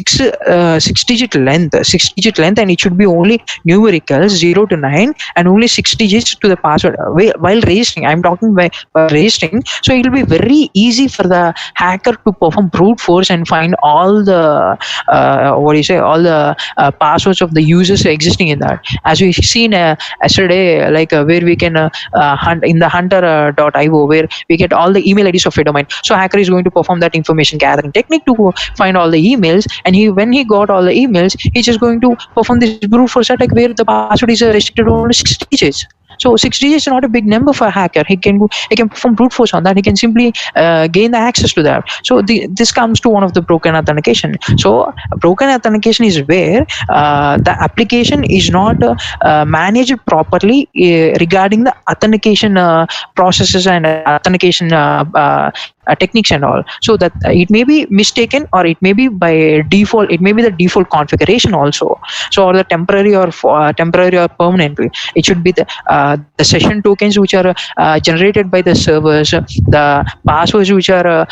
six digit length, and it should be only numericals 0 to 9, and only 6 digits to the password. While registering, I'm talking by registering. So it will be very easy for the hacker to perform brute force and find all the all the passwords of the users existing in that. As we seen yesterday, like where we can hunt in the hunter.io, where we get all the email IDs of a domain. So hacker is going to perform that information gathering technique to find all the emails, and when he got all the emails, he's just going to perform this brute force attack where the password is restricted to only 6 digits. So 6 digits is not a big number for a hacker. He can perform brute force on that. He can simply gain the access to that. So this comes to one of the broken authentication. So broken authentication is where the application is not managed properly regarding the authentication processes and authentication techniques and all. So that it may be mistaken, or it may be by default. It may be the default configuration also. So or the temporary or permanently. It should be the session tokens which are generated by the servers, the passwords which are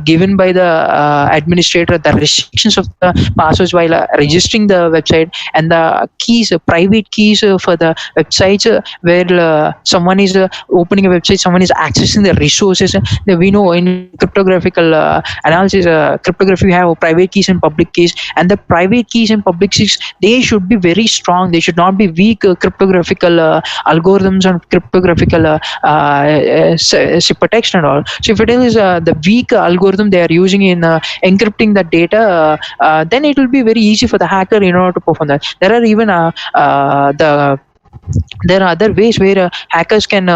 given by the administrator, the restrictions of the passwords while registering the website, and the keys, private keys for the websites where someone is opening a website, someone is accessing the resources. We know in cryptographical analysis, cryptography, we have private keys and public keys, and the private keys and public keys, they should be very strong. They should not be weak cryptographical algorithms and cryptographical ciphertext and all. So if it is the weak algorithm they are using in encrypting the data, then it will be very easy for the hacker in order to perform that. There are even there are other ways where hackers can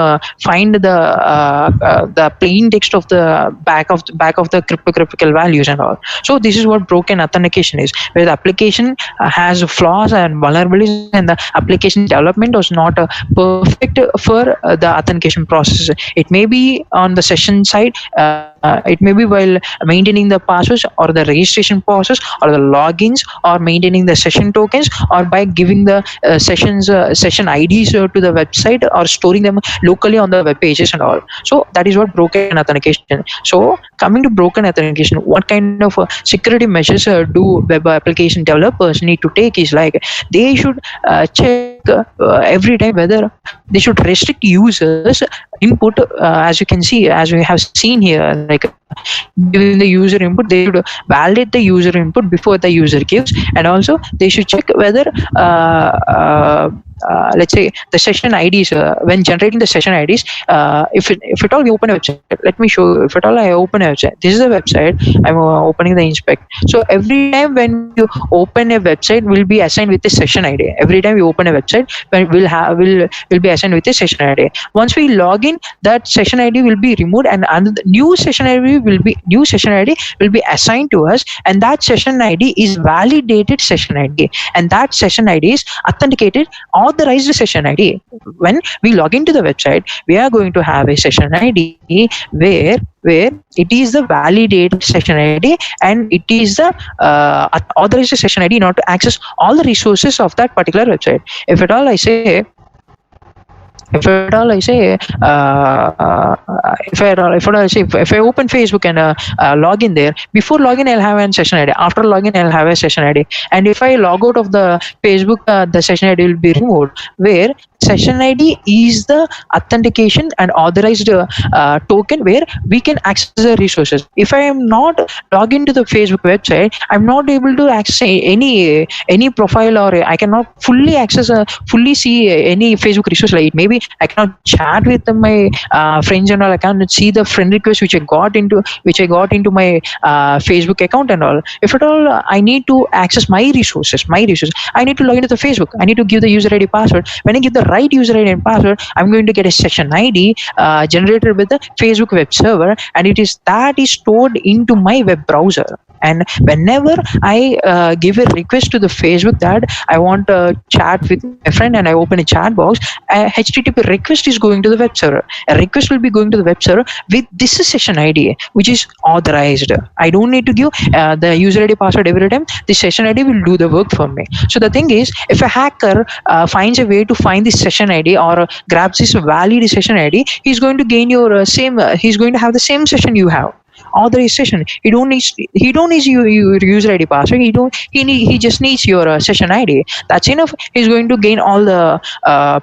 find the plain text of the back of the cryptographical values and all. So this is what broken authentication is, where the application has flaws and vulnerabilities, and the application development was not perfect for the authentication process. It may be on the session side. It may be while maintaining the passwords, or the registration process, or the logins, or maintaining the session tokens, or by giving the session IDs to the website, or storing them locally on the web pages and all. So that is what broken authentication. So coming to broken authentication, what kind of security measures do web application developers need to take is like they should check every time whether they should restrict users input, as you can see, as we have seen here, like giving the user input, they should validate the user input before the user gives, and also they should check whether let's say the session IDs, when generating the session IDs, if at all you open a website, let me show you. If at all I open a website, this is a website, I'm opening the inspect. So every time when you open a website, will be assigned with the session ID. Every time you open a website, will be assigned with a session ID. Once we log in, that session ID will be removed, and another new session ID will be assigned to us, and that session ID is validated session ID, and that session ID is authenticated authorized session ID. When we log into the website, we are going to have a session ID where it is the validated session ID, and it is the authorized session ID in order to access all the resources of that particular website. If at all I say if at all I say if I open Facebook and log in there, before login I'll have a session ID, after login I'll have a session ID, and if I log out of the Facebook, the session ID will be removed, where session ID is the authentication and authorized token where we can access the resources. If I am not logged into the Facebook website, I'm not able to access any profile, or I cannot fully access fully see any Facebook resource. Like maybe I cannot chat with my friends and all. I cannot see the friend request which I got into my Facebook account and all. If at all I need to access my resources, I need to log into the Facebook. I need to give the user ID password. When I give the right user ID and password, I'm going to get a session ID generated with the Facebook web server, and it is stored into my web browser. And whenever I give a request to the Facebook that I want to chat with my friend, and I open a chat box, a HTTP request is going to the web server. A request will be going to the web server with this session ID, which is authorized. I don't need to give the user ID password every time. The session ID will do the work for me. So the thing is, if a hacker finds a way to find this session ID or grabs this valid session ID, he's going to gain your he's going to have the same session you have. Authorization. He don't need your user ID password. He just needs your session ID. That's enough. He's going to gain all the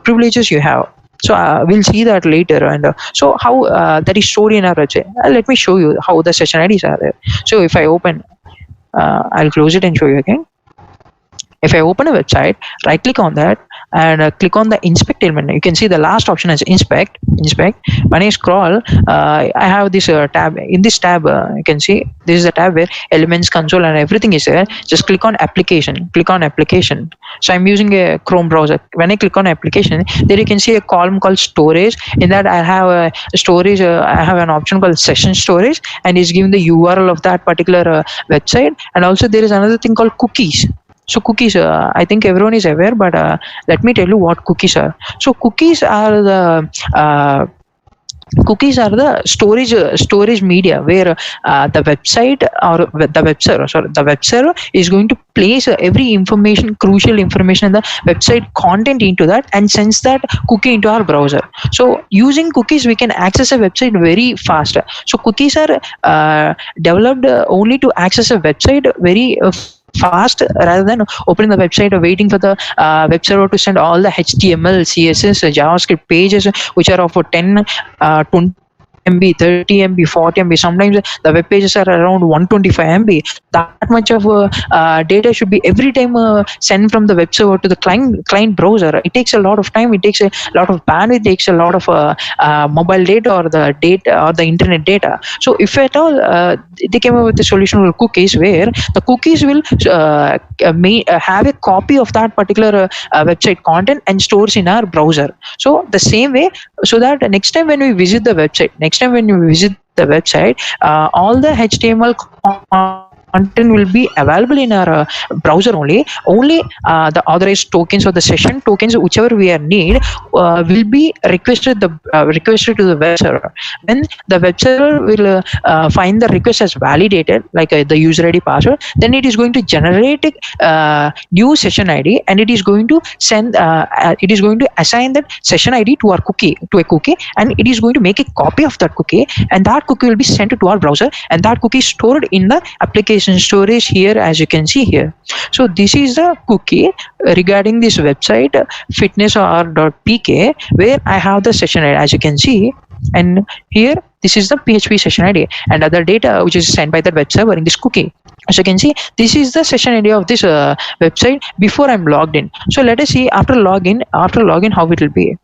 privileges you have. So we'll see that later. And so how that is stored in our website. Let me show you how the session IDs are there. So if I open, I'll close it and show you again. If I open a website, right click on that and click on the inspect element. You can see the last option is inspect. When I scroll, I have this tab. In this tab, you can see this is the tab where elements, console, and everything is there. Just click on application. So I'm using a Chrome browser. When I click on application, there you can see a column called storage. In that I have a storage. I have an option called session storage, and it's giving the URL of that particular website. And also there is another thing called cookies. So cookies, I think everyone is aware, but let me tell you what cookies are. So cookies are the storage media where the website or the web server is going to place every information, crucial information in the website content into that, and sends that cookie into our browser. So using cookies, we can access a website very fast. So cookies are developed only to access a website very fast, rather than opening the website or waiting for the web server to send all the HTML, CSS, JavaScript pages which are of 10, 20 MB, 30 MB, 40 MB. Sometimes the web pages are around 125 MB. That much of data should be every time sent from the web server to the client browser. It takes a lot of time. It takes a lot of bandwidth. It takes a lot of mobile data or the internet data. So if at all they came up with a solution called cookies, where the cookies will have a copy of that particular website content and stores in our browser. So the same way, so that next time when we visit the website, all the HTML content will be available in our browser only the authorized tokens or the session tokens, whichever we need, will be requested to the web server. When the web server will find the request as validated, like the user ID password, then it is going to generate a new session ID, and it is going to send it is going to assign that session ID to a cookie, and it is going to make a copy of that cookie, and that cookie will be sent to our browser, and that cookie is stored in the application session storage here, as you can see here. So this is the cookie regarding this website fitnessr.pk, where I have the session ID, as you can see. And here this is the PHP session ID and other data which is sent by the web server in this cookie. As you can see, this is the session ID of this website before I'm logged in. So let us see after login how it will be.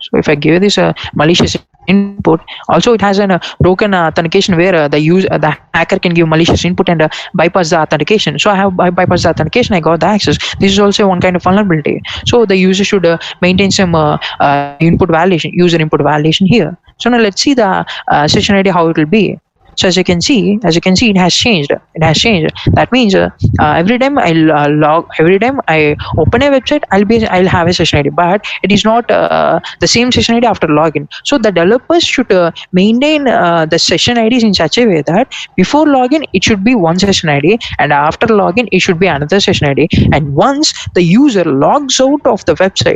So if I give this malicious input, also it has a broken authentication where the hacker can give malicious input and bypass the authentication. So I have bypassed the authentication, I got the access. This is also one kind of vulnerability. So the user should maintain some user input validation here. So now let's see the session ID how it will be. So as you can see, it has changed. That means every time every time I open a website, I'll have a session ID, but it is not the same session ID after login. So the developers should maintain the session IDs in such a way that before login it should be one session ID, and after login it should be another session ID. And once the user logs out of the website,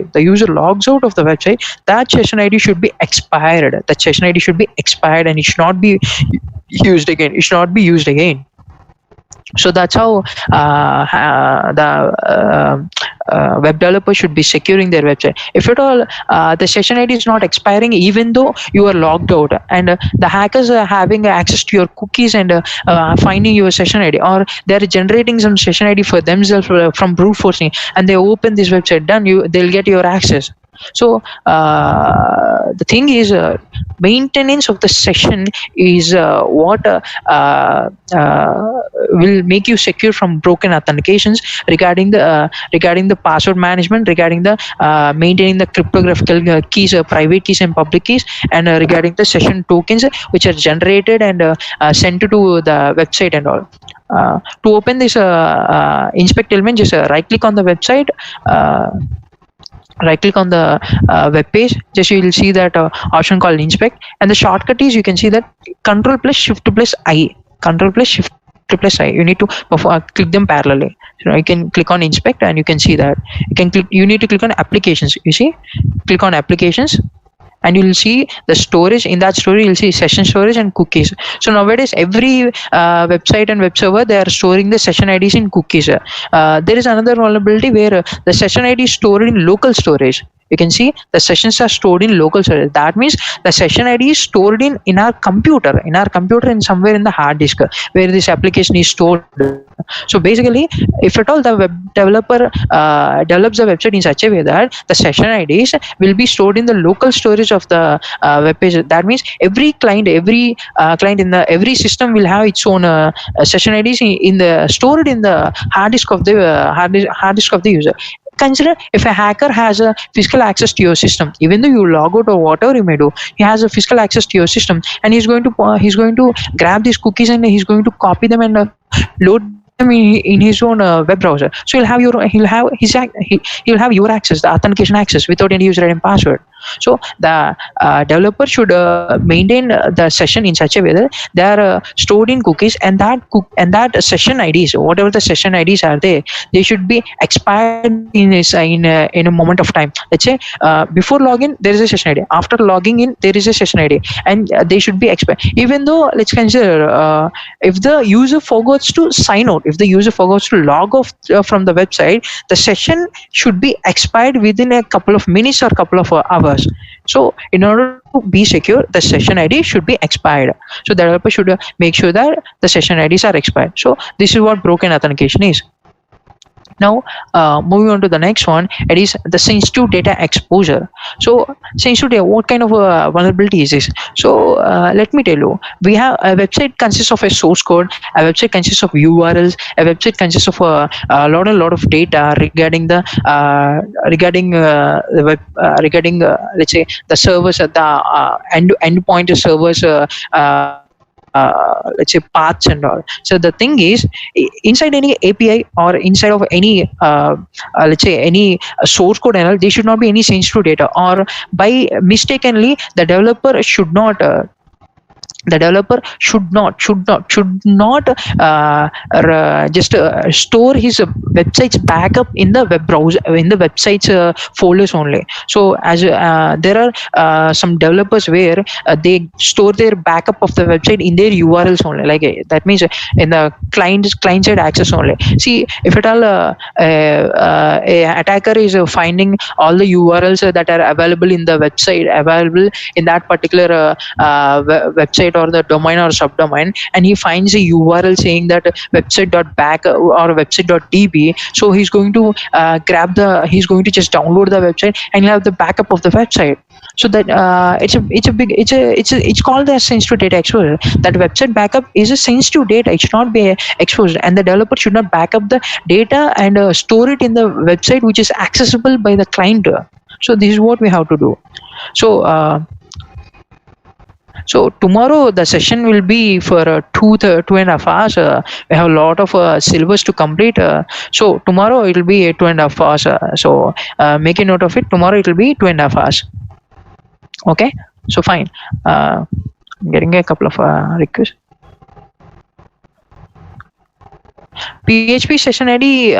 that session ID should be expired. That session ID should be expired, and it should not be used again. So that's how the web developer should be securing their website. If at all the session ID is not expiring even though you are logged out, and the hackers are having access to your cookies and finding your session ID, or they're generating some session ID for themselves from brute forcing, and they open this website, they'll get your access. So the thing is, maintenance of the session is what will make you secure from broken authentications regarding the password management, regarding the maintaining the cryptographical keys, private keys and public keys, and regarding the session tokens which are generated and sent to the website and all. To open this inspect element, just right click on the website, right click on the web page, just you will see that option called inspect, and the shortcut is, you can see that control plus shift plus I, you need to click them parallelly. So you can click on inspect and you can see that you need to click on applications. You see, click on applications, and you will see the storage. In that storage you'll see session storage and cookies. So nowadays every website and web server, they are storing the session IDs in cookies. There is another vulnerability where the session ID is stored in local storage. You can see the sessions are stored in local storage. That means the session ID is stored in our computer and somewhere in the hard disk where this application is stored. So basically, if at all the web developer develops the website in such a way that the session IDs will be stored in the local storage of the web page, that means every client in every system will have its own session IDs stored in the hard disk of the user. Consider if a hacker has a physical access to your system, even though you log out or whatever you may do, he has a physical access to your system, and he's going to grab these cookies and he's going to copy them and load them in his own web browser. So he'll have your access, the authentication access, without any username and password. So the developer should maintain the session in such a way that they are stored in cookies, and that session IDs, whatever the session IDs are there, they should be expired in a moment of time. Let's say before login there is a session ID, after logging in there is a session ID, and they should be expired. Even though, let's consider if the user forgets to sign out, if the user forgets to log off from the website, the session should be expired within a couple of minutes or couple of hours. So in order to be secure, the session ID should be expired. So the developer should make sure that the session IDs are expired. So this is what broken authentication is. Now moving on to the next one, it is the sensitive data exposure. So sensitive data, what kind of vulnerability is this? So let me tell you, we have a website consists of a source code, a website consists of URLs, a website consists of a lot of data regarding the web, let's say the servers, the endpoint servers, let's say paths and all. So the thing is, inside any API or inside of any let's say any source code and all, there should not be any sensitive data, or by mistakenly the developer should not the developer should not just store his website's backup in the web browser, in the website's folders only. So as there are some developers where they store their backup of the website in their URLs only, like that means in the client side access only. See, if at all a attacker is finding all the URLs that are available in the website, available in that particular website or the domain or subdomain, and he finds a URL saying that website.back or website.db, so he's going to just download the website and he'll have the backup of the website. So that it's called as sensitive data exposure. That website backup is a sensitive data, it should not be exposed, and the developer should not back up the data and store it in the website which is accessible by the client. So this is what we have to do. So so tomorrow the session will be for 2.5 hours. We have a lot of syllabus to complete. So tomorrow it will be 2.5 hours. So make a note of it. Tomorrow it will be 2.5 hours. Okay. So fine. I'm getting a couple of requests. PHP session ID,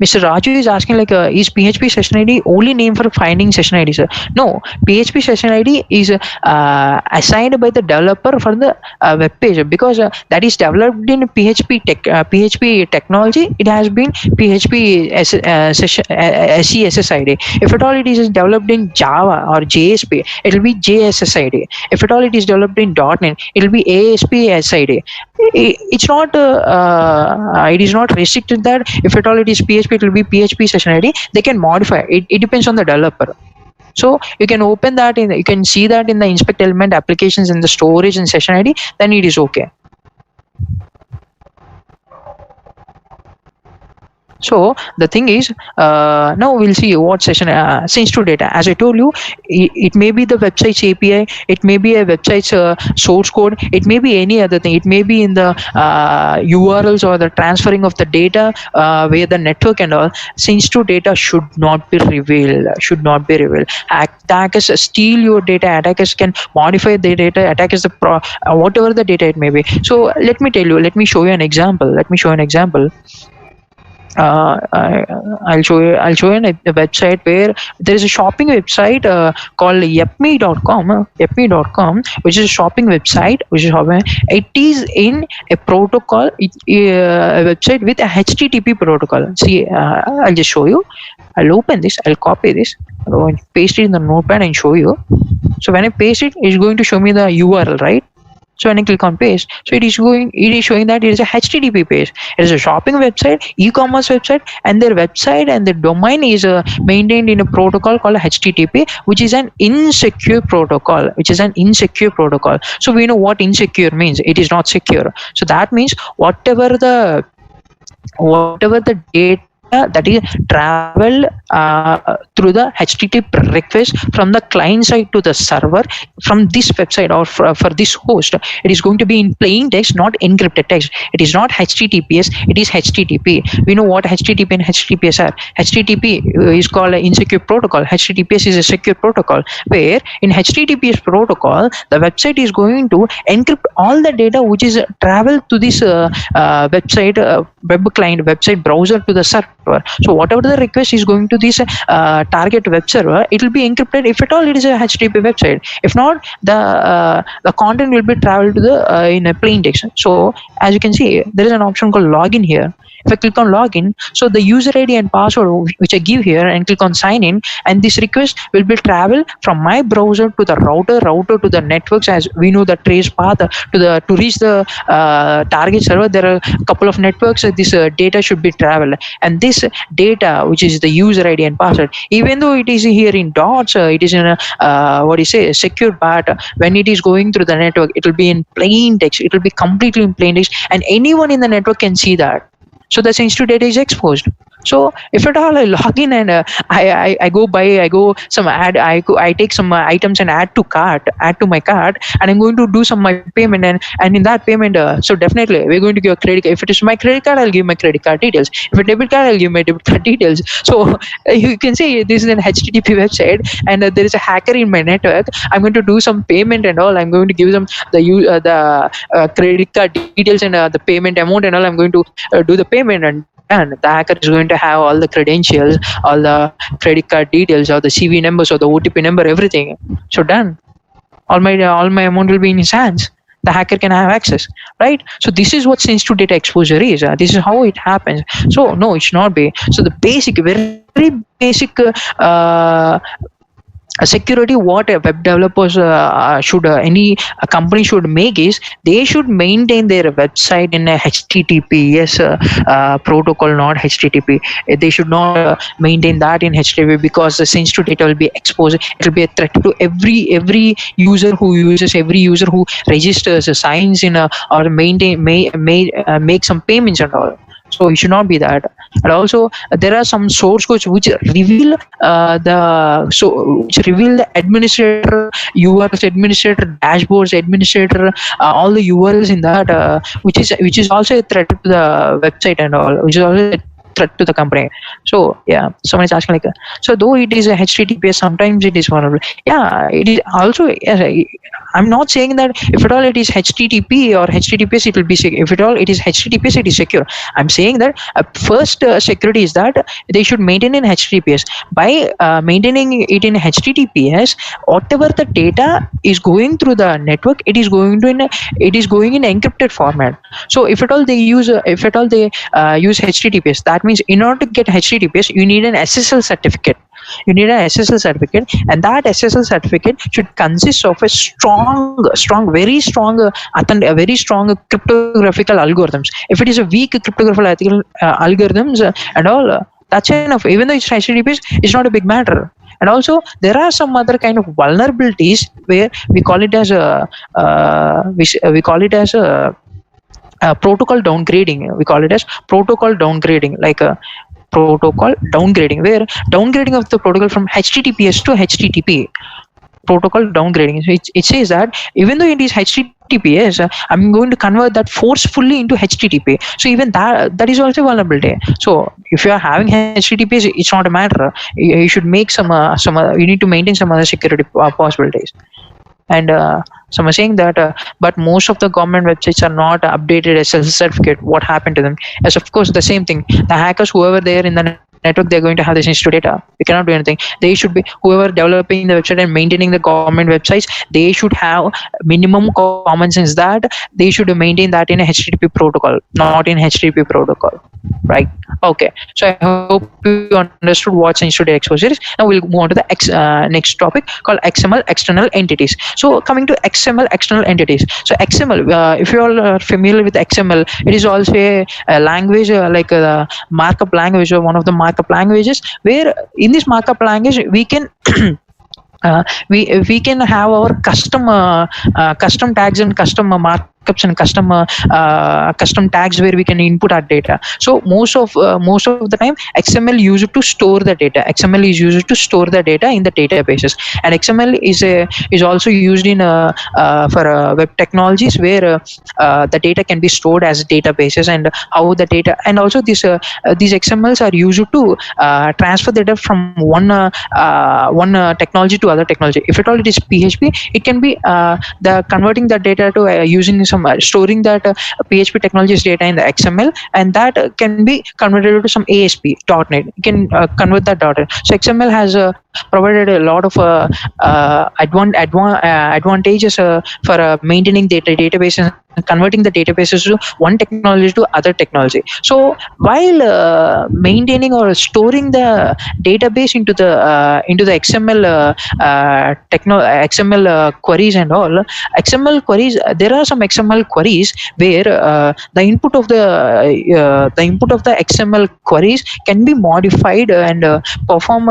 Mr. Raju is asking like, is PHP session ID only name for finding session ID, sir? No, PHP session ID is assigned by the developer for the web page, because that is developed in PHP technology. It has been PHP SESS ID. If at all it is developed in Java or JSP, it will be JSS ID. If at all it is developed in .NET, it will be ASP ID. It's not it is not restricted that if at all it is PHP, it will be PHP session ID. They can modify it. It depends on the developer. So you can open that you can see that in the inspect element applications in the storage and session ID, then it is okay. So the thing is, now we'll see what session sensitive data. As I told you, it may be the website's API, it may be a website's source code, it may be any other thing. It may be in the URLs or the transferring of the data via the network and all. Sensitive data should not be revealed. Attackers steal your data. Attackers can modify the data. Attackers whatever the data it may be. So let me tell you. Let me show you an example. I'll show you a website where there is a shopping website called yepme.com, which is a shopping website, it is in a protocol, a website with a HTTP protocol. See, I'll just show you. I'll open this, I'll copy this, I'll paste it in the notepad and show you. So when I paste it, it's going to show me the URL, right? So when I click on paste, so it is showing that it is a HTTP page. It is a shopping website, e-commerce website, and their website and the domain is maintained in a protocol called HTTP, which is an insecure protocol. So we know what insecure means. It is not secure. So that means whatever the data that is traveled through the HTTP request from the client side to the server from this website or for this host, it is going to be in plain text, not encrypted text. It is not HTTPS, it is HTTP. We know what HTTP and HTTPS are. HTTP is called an insecure protocol. HTTPS is a secure protocol, where in HTTPS protocol, the website is going to encrypt all the data which is traveled to this website, web client, website browser to the server. So whatever the request is going to this target web server, it will be encrypted if at all it is a HTTP website. If not, the content will be traveled to the in a plain text. So as you can see, there is an option called login here. If I click on login, so the user ID and password which I give here and click on sign in, and this request will be travel from my browser to the router to the networks. As we know, the trace path to reach the target server, there are a couple of networks. This data should be traveled, and this data, which is the user ID and password, even though it is here in dots, it is in a secure part. When it is going through the network, it will be in plain text. It will be completely in plain text, and anyone in the network can see that. So the sensitive data is exposed. So if at all I log in and I go buy, I go some add, I take some items and add to my cart, and I'm going to do some my payment, and in that payment, so definitely we're going to give a credit. If it is my credit card, I'll give my credit card details. If a debit card, I'll give my debit card details. So you can say this is an HTTP website, and there is a hacker in my network. I'm going to do some payment and all. I'm going to give them the credit card details and the payment amount and all. I'm going to do the payment, and done. The hacker is going to have all the credentials, all the credit card details, or the CV numbers, or the OTP number, everything. So done. All my amount will be in his hands. The hacker can have access, right? So this is what sensitive data exposure is. This is how it happens. So no, it should not be. So the basic, very basic security what a web developers should any company should make is they should maintain their website in a https protocol, not http. They should not maintain that in http, because the sensitive data will be exposed. It will be a threat to every user who uses, every user who registers, signs in, or make some payments and all. So it should not be that. And also there are some source codes which reveal the administrator URLs, administrator dashboards, administrator all the URLs in that, which is also a threat to the website and all, which is also a threat to the company. So yeah, someone is asking like, so though it is a HTTPS, sometimes it is vulnerable. Yeah, it is also. Yes, I'm not saying that if at all it is HTTP or HTTPS, it will be secure. If at all it is HTTPS, it is secure. I'm saying that first security is that they should maintain in HTTPS. By maintaining it in HTTPS, whatever the data is going through the network, it is going in encrypted format. So if at all they use HTTPS, that means in order to get HTTPS, you need an SSL certificate. And that SSL certificate should consist of a very strong cryptographical algorithms. If it is a weak cryptographical algorithms and all, that's enough. Even though it's HTTPS, it's not a big matter. And also there are some other kind of vulnerabilities where we call it as a protocol downgrading. We call it as protocol downgrading, like a protocol downgrading, where downgrading of the protocol from HTTPS to HTTP. Protocol downgrading. So it says that even though it is HTTPS, I'm going to convert that forcefully into HTTP. So even that is also vulnerability. So if you are having HTTPS, it's not a matter. You should make you need to maintain some other security possibilities. And some are saying that, but most of the government websites are not updated SSL certificate. What happened to them? Yes, of course, the same thing. The hackers, whoever there in the network, they're going to have this sensitive data. We cannot do anything. They should be, whoever developing the website and maintaining the government websites, they should have minimum common sense that they should maintain that in a HTTP protocol, not in HTTP protocol, right? Okay, so I hope you understood what sensitive data exposure is. Now we'll move on to the next topic called XML external entities. So coming to XML external entities. So XML, if you all are familiar with XML, it is also a language like a markup language, or one of the markup languages, where in this markup language we can we can have our custom tags and custom markups and custom tags where we can input our data. So most of the time XML used to store the data. XML is used to store the data in the databases, and XML is also used in for web technologies, where the data can be stored as databases, and how the data, and also these XMLs are used to transfer the data from one technology to other technology. If at all it is PHP, it can be the converting that data to using some storing that PHP technology's data in the XML, and that can be converted to some ASP.NET. You can convert that data. So XML has provided a lot of advantages for maintaining databases, converting the databases to one technology to other technology. So while maintaining or storing the database into the XML XML queries and all, XML queries, there are some XML XML queries where the input of the XML queries can be modified and perform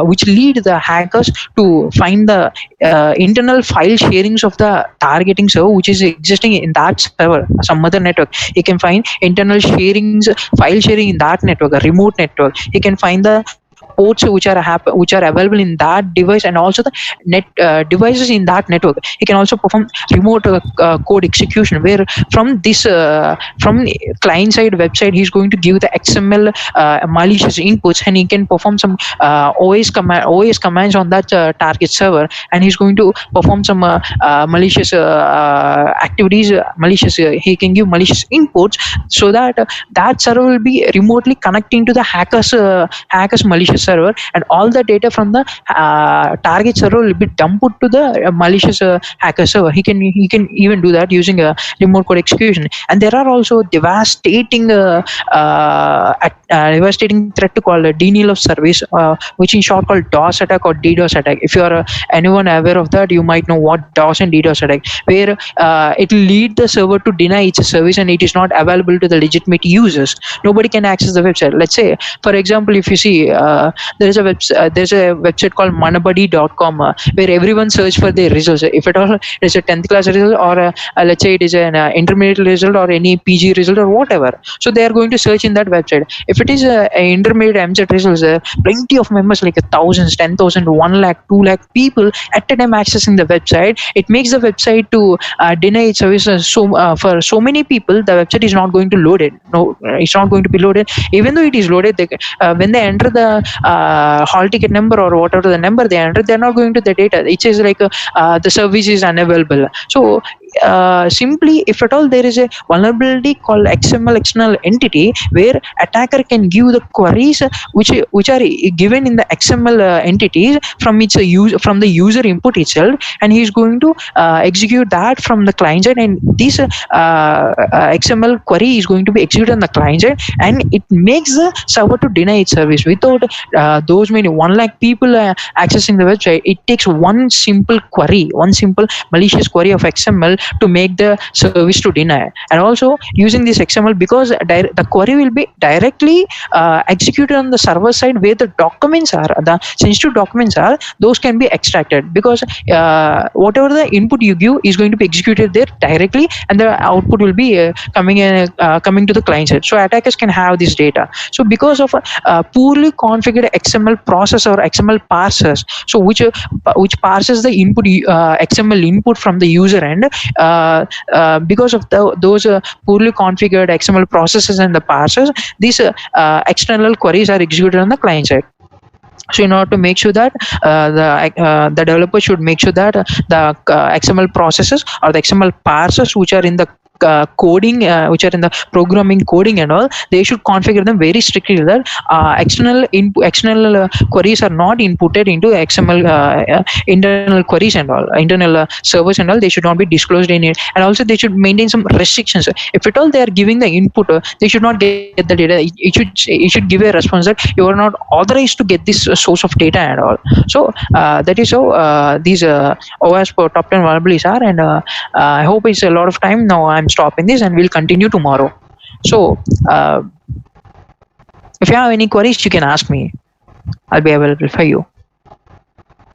which lead the hackers to find the internal file sharings of the targeting server which is existing in that server, some other network. You can find internal sharings, file sharing in that network, a remote network. You can find the ports which are available in that device, and also the net devices in that network. You can also perform remote code execution where from this from client side website he's going to give the XML malicious inputs, and he can perform some OS commands on that target server, and he's going to perform some malicious activities, malicious he can give malicious inputs, so that that server will be remotely connecting to the hackers malicious server, and all the data from the target server will be dumped to the malicious hacker server. He can even do that using a remote code execution. And there are also devastating threat called denial of service, which in short called DOS attack or DDoS attack. If you are anyone aware of that, you might know what DOS and DDoS attack, where it will lead the server to deny its service and it is not available to the legitimate users. Nobody can access the website. Let's say, for example, if you see there's a website called manabadi.com where everyone search for their results. If at all it is a 10th class result, or let's say it is an intermediate result or any PG result or whatever, so they are going to search in that website. If it is a intermediate MZ results, plenty of members like thousands, 10,000, 1 lakh, 2 lakh people at a time accessing the website. It makes the website to deny its services. So for so many people the website is not going to load it. No, it's not going to be loaded. Even though it is loaded, when they enter the hall ticket number or whatever the number they enter, they're not going to the data. It says like the service is unavailable. So simply, if at all there is a vulnerability called XML external entity, where attacker can give the queries which are given in the XML entities from from the user input itself, and he is going to execute that from the client side, and this XML query is going to be executed on the client side, and it makes the server to deny its service without those many 1 lakh people accessing the website. It takes one simple query, one simple malicious query of XML to make the service to deny. And also using this XML, because the query will be directly executed on the server side where the documents are, the sensitive documents are, those can be extracted, because whatever the input you give is going to be executed there directly, and the output will be coming to the client side. So attackers can have this data. So because of a poorly configured XML process or XML parsers, so which parses the input XML input from the user end, because of those poorly configured XML processes and the parsers, these external queries are executed on the client side. So in order to make sure that the developer should make sure that the XML processes or the XML parsers which are in the coding, which are in the programming coding and all, they should configure them very strictly that external queries are not inputted into XML internal queries and all, internal servers and all. They should not be disclosed in it, and also they should maintain some restrictions. If at all they are giving the input, they should not get the data. It should give a response that you are not authorized to get this source of data and all. So that is how these OWASP top 10 vulnerabilities are, and I hope it's a lot of time now. I'm stopping this and we'll continue tomorrow. So if you have any queries, you can ask me. I'll be available for you.